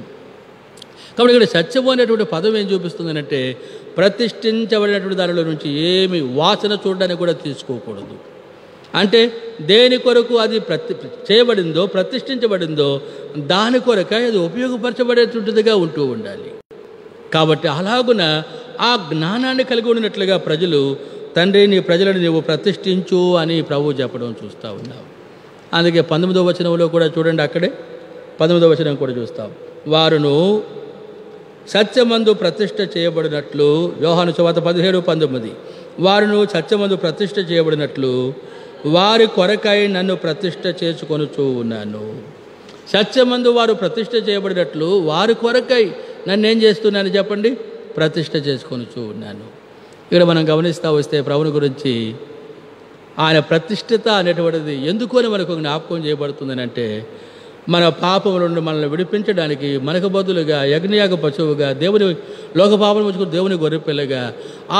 కాబట్టి ఇక్కడ సత్యము అనేటువంటి పదం ఏం చూపిస్తుందనంటే, ప్రతిష్ఠించబడినటువంటి దానిలో నుంచి ఏమి వాసన చూడడానికి కూడా తీసుకోకూడదు. అంటే దేని కొరకు అది చేయబడిందో, ప్రతిష్ఠించబడిందో దాని కొరకై అది ఉపయోగపరచబడేటువంటిదిగా ఉంటూ ఉండాలి. కాబట్టి అలాగున ఆ జ్ఞానాన్ని కలిగి ఉన్నట్లుగా ప్రజలు, తండ్రి నీ ప్రజలను నీవు ప్రతిష్ఠించు అని ప్రభువు చెప్పడం చూస్తూ ఉన్నావు. అందుకే 19వ వచనంలో కూడా చూడండి, అక్కడే 19వ వచనం కూడా చూస్తాం. వారును సత్యమందు ప్రతిష్ఠ చేయబడినట్లు, యోహాను సువార్త 17:19, వారును సత్యమందు ప్రతిష్ఠ చేయబడినట్లు వారి కొరకై నన్ను ప్రతిష్ఠ చేసుకొనుచూ ఉన్నాను. సత్యమందు వారు ప్రతిష్ఠ చేయబడినట్లు వారి కొరకై నన్ను ఏం చేస్తున్నాను చెప్పండి? ప్రతిష్ఠ చేసుకొనుచూ ఉన్నాను. ఇక్కడ మనం గమనిస్తూ వస్తే ప్రభుని గురించి ఆయన ప్రతిష్ఠిత అనేటువంటిది ఎందుకు అని మనకు జ్ఞాపకం చేయబడుతుందని అంటే, మన పాపముల నుండి మనల్ని విడిపించడానికి మనకు బదులుగా యజ్ఞయాగ పశువుగా, దేవుని లోకపాపం వచ్చుకుని దేవుని గొర్రెపిల్లగా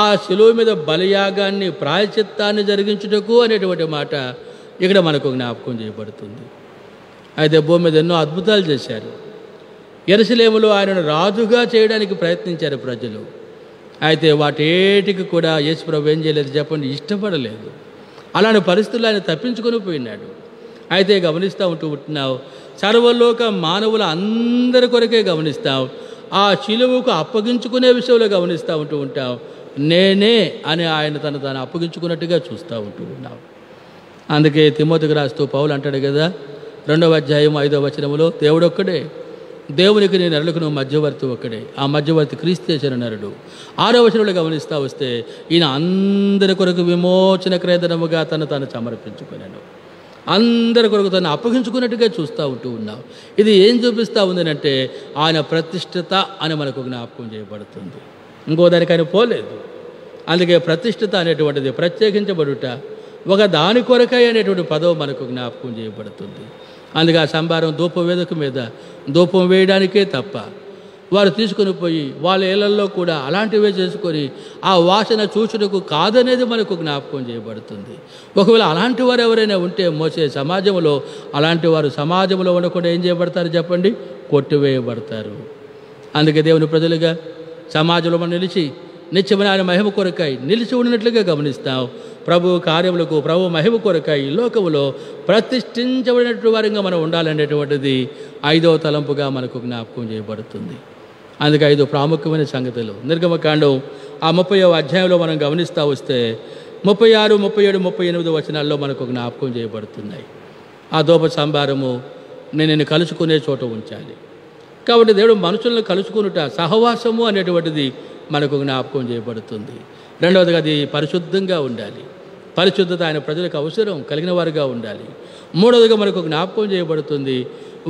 ఆ శిలువ మీద బలియాగాన్ని, ప్రాయశ్చిత్తాన్ని జరిగించుటకు అనేటువంటి మాట ఇక్కడ మనకు జ్ఞాపకం చేయబడుతుంది. అయితే భూమి మీద ఎన్నో అద్భుతాలు చేశారు. యెరూషలేములో ఆయనను రాజుగా చేయడానికి ప్రయత్నించారు ప్రజలు. అయితే వాటేటికి కూడా యేసు ప్రభు ఏం చేయలేదు చెప్పండి? ఇష్టపడలేదు. అలాంటి పరిస్థితుల్లో ఆయన తప్పించుకొని పోయినాడు. అయితే గమనిస్తూ ఉంటున్నావు, సర్వలోక మానవుల అందరి కొరకే గమనిస్తావు, ఆ శిలువకు అప్పగించుకునే విషయంలో గమనిస్తూ ఉంటావు. నేనే అని ఆయన తాను అప్పగించుకున్నట్టుగా చూస్తూ ఉన్నావు. అందుకే తిమోతికి రాస్తూ పౌలు అంటాడు కదా, 2వ అధ్యాయం 5వ వచనములో, దేవుడు ఒక్కడే, దేవునికి నీ నరులకు నువ్వు మధ్యవర్తి ఒక్కడే, ఆ మధ్యవర్తి క్రీస్తు చేసిన నరుడు. 6వ వచనంలో గమనిస్తూ వస్తే, ఈయన అందరి కొరకు విమోచన క్రయధనముగా తాను సమర్పించుకున్నాను. అందరి కొరకు తను అప్పగించుకున్నట్టుగా చూస్తూ ఉన్నావు. ఇది ఏం చూపిస్తూ ఉందనంటే, ఆయన ప్రతిష్ఠిత అని మనకు జ్ఞాపకం చేయబడుతుంది. ఇంకో దానికి ఆయన పోలేదు. అందుకే ప్రతిష్ఠిత అనేటువంటిది, ప్రత్యేకించబడుట, ఒక దాని కొరకై అనేటువంటి పదం మనకు జ్ఞాపకం చేయబడుతుంది. అందుకే ఆ సంభారం ధూపం వేదిక మీద ధూపం వేయడానికే తప్ప, వారు తీసుకుని పోయి వాళ్ళ ఇళ్లల్లో కూడా అలాంటివే చేసుకొని ఆ వాసన చూచుటకు కాదనేది మనకు జ్ఞాపకం చేయబడుతుంది. ఒకవేళ అలాంటి వారు ఎవరైనా ఉంటే మోసే సమాజంలో, అలాంటి వారు సమాజంలో ఉండకుండా ఏం చేయబడతారు చెప్పండి? కొట్టివేయబడతారు. అందుకే దేవుని ప్రజలుగా సమాజంలో మనం నిలిచి నిత్యమైన ఆయన మహిమ కొరకై నిలిచి ఉన్నట్లుగా గమనిస్తాం. ప్రభు కార్యములకు, ప్రభు మహిమ కొరకై ఈ లోకములో ప్రతిష్ఠించబడినట్టు వారంగా మనం ఉండాలనేటువంటిది 5వ తలంపుగా మనకు జ్ఞాపకం చేయబడుతుంది. అందుకే 5 ప్రాముఖ్యమైన సంగతులు నిర్గమకాండం ఆ 30వ అధ్యాయంలో మనం గమనిస్తూ వస్తే 36, 37, 38 వచనాల్లో మనకు జ్ఞాపకం చేయబడుతున్నాయి. ఆ ధూప సంభారము నేను కలుసుకునే చోట ఉంచాలి. కాబట్టి దేవుడు మనుషులను కలుసుకునుట, సహవాసము అనేటువంటిది మనకు జ్ఞాపకం చేయబడుతుంది. రెండవదిగా అది పరిశుద్ధంగా ఉండాలి. పరిశుద్ధత ఆయన ప్రజలకు అవసరం కలిగిన వారుగా ఉండాలి. మూడవదిగా మనకు జ్ఞాపకం చేయబడుతుంది,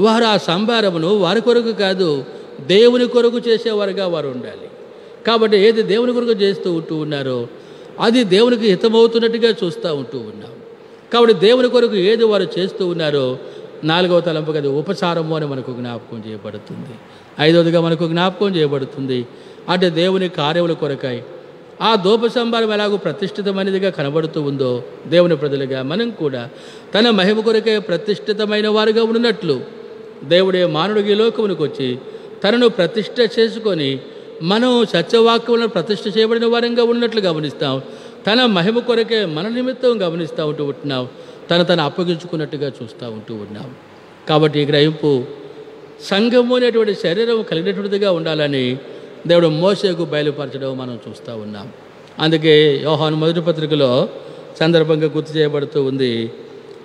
వారు ఆ సంభారమును వారి కొరకు కాదు, దేవుని కొరకు చేసేవారుగా వారు ఉండాలి. కాబట్టి ఏది దేవుని కొరకు చేస్తూ ఉన్నారో అది దేవునికి హితమవుతున్నట్టుగా చూస్తూ ఉన్నాం. కాబట్టి దేవుని కొరకు ఏది వారు చేస్తూ ఉన్నారో 4వ తలంపుగా అది ఉపచారము అని మనకు జ్ఞాపకం చేయబడుతుంది. 5వదిగా మనకు జ్ఞాపకం చేయబడుతుంది, అంటే దేవుని కార్యముల కొరకై ఆ ధూప సంభారం ఎలాగో ప్రతిష్ఠితమైనదిగా కనబడుతూ ఉందో, దేవుని ప్రజలుగా మనం కూడా తన మహిమ కొరకై ప్రతిష్ఠితమైన వారుగా ఉన్నట్లు దేవుడే మానవుడికి లోకమునికి వచ్చి తనను ప్రతిష్ఠ చేసుకొని మనం సత్యవాక్యములను ప్రతిష్ఠ చేయబడిన వారంగా ఉన్నట్లు గమనిస్తాం. తన మహిమ కొరకే మన నిమిత్తం గమనిస్తూ ఉంటున్నాం. తను అప్పగించుకున్నట్టుగా చూస్తూ ఉన్నాం. కాబట్టి ఈ గ్రహింపు సంఘము అనేటువంటి శరీరం కలిగినటువంటిదిగా ఉండాలని దేవుడు మోషేకు బయలుపరచడం మనం చూస్తూ ఉన్నాం. అందుకే యోహాను మొదటి పత్రికలో సందర్భంగా గుర్తు చేయబడుతూ ఉంది.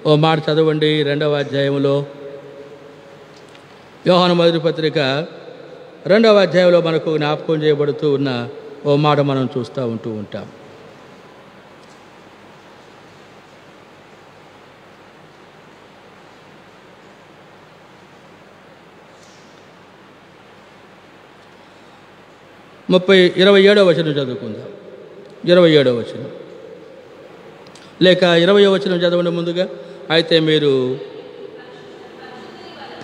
ఓ మాట చదవండి, 2వ అధ్యాయంలో, యోహాను మొదటి పత్రిక 2వ అధ్యాయంలో మనకు జ్ఞాపకం చేయబడుతూ ఉన్న ఓ మాట మనం చూస్తూ ఉంటాం. ముప్పై 27వ వచనం చదువుకుందాం. 27వ వచనం లేక 20వ వచనం చదవండి ముందుగా. అయితే మీరు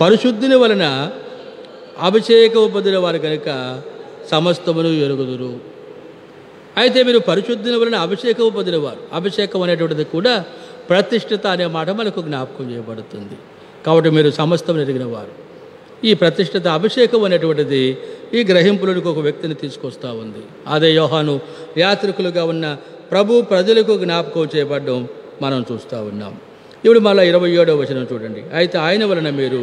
పరిశుద్ధిని వలన అభిషేకము పొందిన వారు కనుక సమస్తమును ఎరుగుదురు. అయితే మీరు పరిశుద్ధుల వలన అభిషేకము పొందినవారు. అభిషేకం అనేటువంటిది కూడా ప్రతిష్ఠిత అనే మాట మనకు జ్ఞాపకం చేయబడుతుంది. కాబట్టి మీరు సమస్తం ఎరిగిన వారు. ఈ ప్రతిష్ఠిత అభిషేకం అనేటువంటిది ఈ గ్రహింపులకు ఒక వ్యక్తిని తీసుకొస్తూ ఉంది. అదే యోహాను యాత్రికులుగా ఉన్న ప్రభు ప్రజలకు జ్ఞాపకం చేయబడడం మనం చూస్తూ ఉన్నాం. ఇప్పుడు మళ్ళీ 27వ వచనం చూడండి. అయితే ఆయన వలన మీరు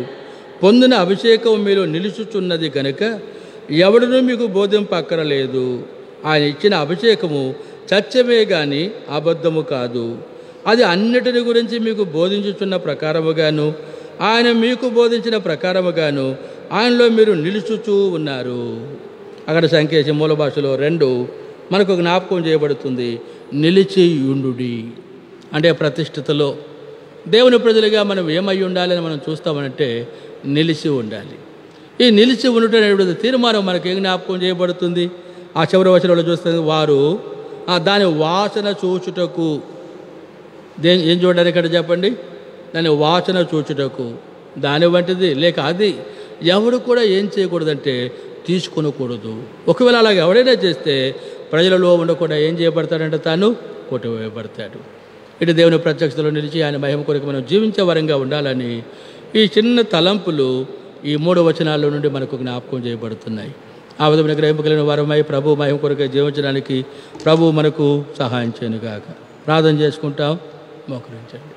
పొందిన అభిషేకం మీరు నిలుచుచున్నది కనుక ఎవడునూ మీకు బోధింపక్కరలేదు. ఆయన ఇచ్చిన అభిషేకము సత్యమే గాని అబద్ధము కాదు. అది అన్నిటిని గురించి మీకు బోధించుచున్న ప్రకారముగాను ఆయన మీకు బోధించిన ప్రకారముగాను ఆయనలో మీరు నిలుచుచూ ఉన్నారు. అక్కడ సంకేతం మూల భాషలో 2 మనకు జ్ఞాపకం చేయబడుతుంది. నిలిచి ఉండుడి అంటే ప్రతిష్ఠితలో దేవుని ప్రజలుగా మనం ఏమై ఉండాలని మనం చూస్తామనంటే నిలిచి ఉండాలి. ఈ నిలిచి ఉండటం అనేటువంటి తీర్మానం మనకి ఏం జ్ఞాపకం చేయబడుతుంది? ఆ చివరి వచనంలో చూస్తుంది, వారు దాని వాసన చూచుటకు ఏం చూడాలి ఇక్కడ చెప్పండి? దాని వాసన చూచుటకు దాని వంటిది లేక అది ఎవడు కూడా ఏం చేయకూడదంటే తీసుకొనకూడదు. ఒకవేళ అలాగ ఎవడైనా చేస్తే ప్రజలలో ఉండకుండా ఏం చేయబడతాడంటే తాను కొట్టివేయబడతాడు. ఇటు దేవుని ప్రత్యక్షతలో నిలిచి ఆయన మహిమ కొరకు మనం జీవించే వరంగా ఉండాలని ఈ చిన్న తలంపులు ఈ 3 వచనాల నుండి మనకు జ్ఞాపకం చేయబడుతున్నాయి. ఆ విధమైన గ్రహింపగలిగిన వారమై ప్రభు మహిమ కొరకు జీవించడానికి ప్రభు మనకు సహాయం చేయనుగాక. ప్రార్థన చేసుకుంటాం. మోకరించండి.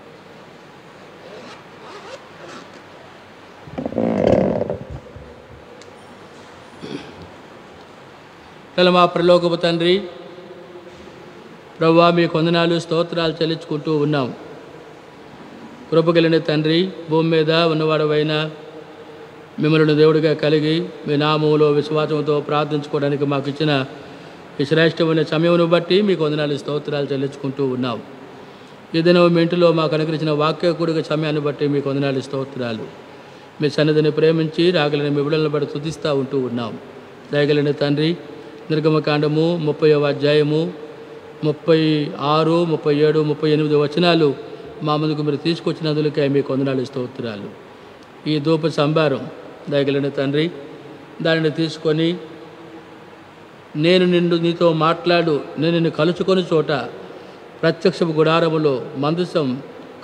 మా పరలోకపు తండ్రి, ప్రభువా మీ వందనాలు స్తోత్రాలు చెల్లించుకుంటూ ఉన్నాం. కృపగలిగిన తండ్రి, భూమి మీద ఉన్నవాడవైనా మిమ్మల్ని దేవుడిగా కలిగి మీ నామములో విశ్వాసంతో ప్రార్థించుకోవడానికి మాకు ఇచ్చిన ఈ శ్రేష్టమైన సమయమును బట్టి మీకు వందనాలు స్తోత్రాలు చెల్లించుకుంటూ ఉన్నాం. ఈ దినం మీ ఇంటిలో మాకు అనుగ్రహించిన వాక్యకుడిగా సమయాన్ని బట్టి మీకు వందనాలు స్తోత్రాలు. మీ సన్నిధిని ప్రేమించి రాగలిగిన మీ బిడ్డలను బట్టి స్తుతిస్తూ ఉంటూ ఉన్నాం. దయగలిగిన తండ్రి, నిర్గమకాండము 30వ అధ్యాయము 36, 37, 38 వచనాలు మా ముందుకు మీరు తీసుకొచ్చినందుకే మీకు వందనాలు స్తోత్రాలు. ఈ ధూప సంభారం దయగలిగిన తండ్రి, దానిని తీసుకొని నేను నీతో మాట్లాడు, నేను నిన్ను కలుసుకొని చోట ప్రత్యక్షపు గుడారములో మందసం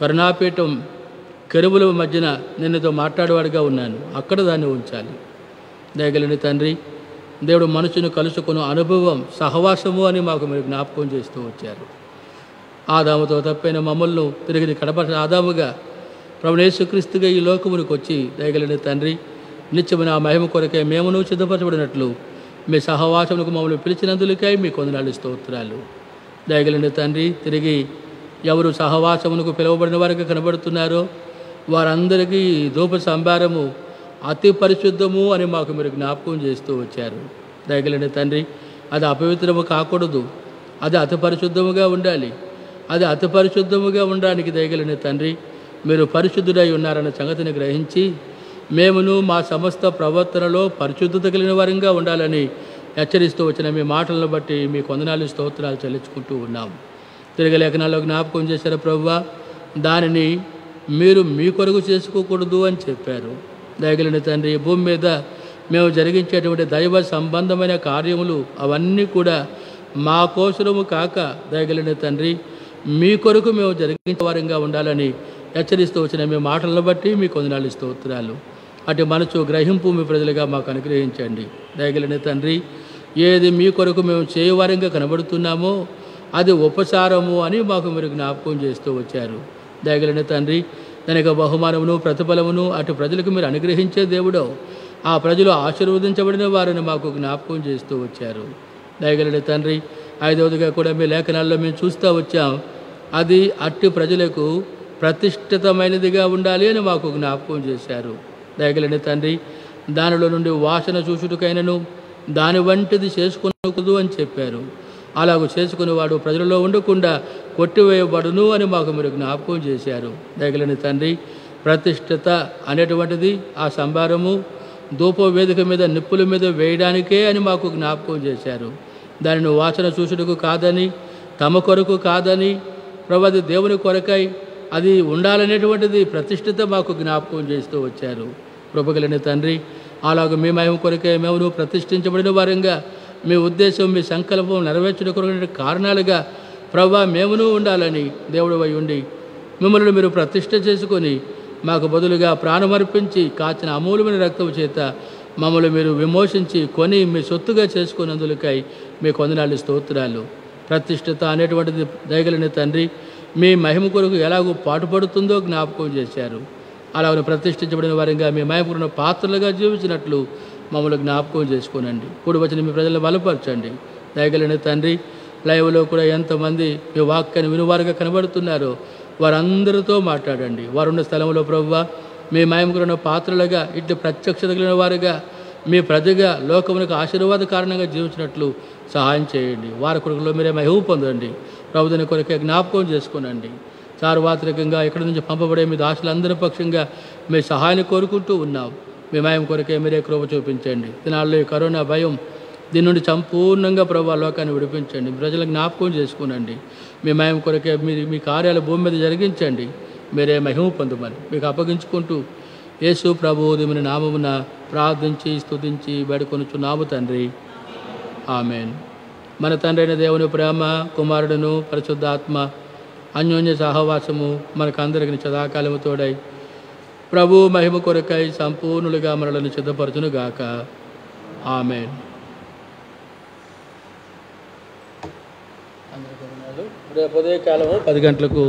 కరుణాపీఠం కెరూబుల మధ్యన నిన్నతో మాట్లాడేవాడిగా ఉన్నాను, అక్కడ దాన్ని ఉంచాలి. దయగలిగిన తండ్రి, దేవుడు మనుషుని కలుసుకున్న అనుభవం సహవాసము అని మాకు మీరు జ్ఞాపకం చేస్తూ వచ్చారు. ఆదాముతో తప్పైన మమ్మల్ని తిరిగి కడప ఆదాముగా ప్రభువైన యేసుక్రీస్తుగా ఈ లోకమునికి వచ్చి దయగలిగిన తండ్రి, నిత్యమైన ఆ మహిమ కొరకే మేమును సిద్ధపరచబడినట్లు మీ సహవాసములకు మమ్మల్ని పిలిచినందులకై మీకు వందనాలు స్తోత్రాలు. దయగలిగిన తండ్రి, తిరిగి ఎవరు సహవాసమునకు పిలువబడిన వారికి కనబడుతున్నారో వారందరికీ ధూప సంభారము అతి పరిశుద్ధము అని మాకు మీరు జ్ఞాపకం చేస్తూ వచ్చారు. దయగలిగిన తండ్రి, అది అపవిత్రము కాకూడదు, అది అతి పరిశుద్ధముగా ఉండాలి. అది అతి పరిశుద్ధముగా ఉండడానికి దయగలిగిన తండ్రి, మీరు పరిశుద్ధుడై ఉన్నారన్న సంగతిని గ్రహించి మేమును మా సమస్త ప్రవర్తనలో పరిశుద్ధత కలిగిన వారంగా ఉండాలని హెచ్చరిస్తూ వచ్చిన మీ మాటలను బట్టి మీకు వందనాలు స్తోత్రాలు చెల్లించుకుంటూ ఉన్నాం. తిరిగి లేఖనాల్లో జ్ఞాపకం చేశారు ప్రభువా, దానిని మీరు మీ కొరకు చేసుకోకూడదు అని చెప్పారు. దయగలిగిన తండ్రి, భూమి మీద మేము జరిగించేటువంటి దైవ సంబంధమైన కార్యములు అవన్నీ కూడా మా కోసము కాక దయగలిగిన తండ్రి మీ కొరకు మేము జరిగించే వారంగా ఉండాలని హెచ్చరిస్తూ వచ్చిన మీ మాటలను బట్టి మీకు వందనాలు స్తోత్రాలు. అటు మనసు గ్రహింపు మీ ప్రజలుగా మాకు అనుగ్రహించండి. దయగలిగిన తండ్రి, ఏది మీ కొరకు మేము చేయవారంగా కనబడుతున్నామో అది ఉపచారము అని మాకు మీరు జ్ఞాపకం చేస్తూ వచ్చారు. దయగలిగిన తండ్రి, దానికి బహుమానమును ప్రతిఫలమును అటు ప్రజలకు మీరు అనుగ్రహించే దేవుడో ఆ ప్రజలు ఆశీర్వదించబడిన వారిని మాకు జ్ఞాపకం చేస్తూ వచ్చారు. దయగలిగిన తండ్రి, 5వదిగా కూడా మీ లేఖనాల్లో మేము చూస్తూ వచ్చాం, అది అట్టి ప్రజలకు ప్రతిష్ఠితమైనదిగా ఉండాలి అని మాకు జ్ఞాపకం చేశారు. దయగలిగిన తండ్రి, దానిలో నుండి వాసన చూచుటకైనను దాని వంటిది చేసుకునకూడదు అని చెప్పారు. అలాగూ చేసుకునేవాడు ప్రజలలో ఉండకుండా కొట్టివేయబడును అని మాకు మీరు జ్ఞాపకం చేశారు. దయగలిగిన తండ్రి, ప్రతిష్ఠిత అనేటువంటిది ఆ సంభారము ధూప వేదిక మీద నిప్పుల మీద వేయడానికే అని మాకు జ్ఞాపకం చేశారు. దానిని వాసన చూచుటకు కాదని, తమ కొరకు కాదని, ప్రభువా దేవుని కొరకై అది ఉండాలనేటువంటిది ప్రతిష్ఠిత మాకు జ్ఞాపకం చేస్తూ వచ్చారు. కృపగలిగిన తండ్రి, అలాగే మీ మహిమ కొరకే మేము ప్రతిష్ఠించబడిన వారంగా మీ ఉద్దేశం మీ సంకల్పం నెరవేర్చడం కొరకు కారణాలుగా ప్రభువా మేమును ఉండాలని దేవుడు అయి ఉండి మిమ్మల్ని మీరు ప్రతిష్ఠ చేసుకొని మాకు బదులుగా ప్రాణమర్పించి కాచిన అమూల్యమైన రక్తం చేత మమ్మల్ని మీరు విమోచించి కొని మీ సొత్తుగా చేసుకున్నందులకై మీ వందనాలు స్తోత్రాలు. ప్రతిష్ఠత అనేటువంటిది దయగలిగిన తండ్రి మీ మహిమ కొరకు ఎలాగో పాటుపడుతుందో జ్ఞాపకం చేశారు. అలాగే ప్రతిష్ఠించబడిన వారంగా మీ మహిమకున్న పాత్రలుగా జీవించినట్లు మమ్మల్ని జ్ఞాపకం చేసుకోనండి. కూడి వచ్చిన మీ ప్రజలను బలపరచండి. దయగలిగిన తండ్రి లైవ్లో కూడా ఎంతమంది మీ వాక్యాన్ని వినువారుగా కనబడుతున్నారో వారందరితో మాట్లాడండి. వారున్న స్థలంలో ప్రభువా మీ మహిమకున్న పాత్రలుగా ఇటు ప్రత్యక్షత కలిగిన వారుగా మీ ప్రజగా లోకమునకు ఆశీర్వాద కారణంగా జీవించినట్లు సహాయం చేయండి. వారి కొరకులో మీరే మహిమ పొందండి. ప్రభుని కొరకే జ్ఞాపకం చేసుకోనండి. సార్వత్రికంగా ఇక్కడి నుంచి పంపబడే మీ దాసులందరి పక్షంగా మీ సహాయాన్ని కోరుకుంటూ ఉన్నాం. మీ మహిమ కొరకే మీరే కృప చూపించండి. దినాల్లో ఈ కరోనా భయం దీని నుండి సంపూర్ణంగా ప్రభు లోకాన్ని విడిపించండి. ప్రజలకు జ్ఞాపకం చేసుకునండి. మీ మహిమ కొరకే మీ కార్యాలు భూమి మీద జరిగించండి. మీరే మహిమ పొందమని మీకు అప్పగించుకుంటూ యేసు ప్రభువు దిమిని నామమున ప్రార్థించి స్తుతించి వేడుకొనుచున్నాము తండ్రి. ఆమెన్. మన తండ్రి అయిన దేవుని ప్రేమ, కుమారుడును పరిశుద్ధాత్మ అన్యోన్య సహవాసము మనకందరికి సదాకాలము తోడై ప్రభు మహిమ కొరకై సంపూర్ణులుగా మనలను సిద్ధపరచునుగాక. ఆమెన్. రేపు ఉదయకాలము 10 గంటలకు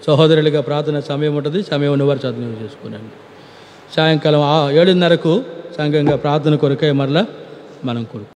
సహోదరులుగా ప్రార్థన సమయం ఉంటుంది. సమయం ఉన్నవారు చదువు చేసుకునండి. సాయంకాలం 7:30కు సంఘంగా ప్రార్థన కొరకై మరలా మనం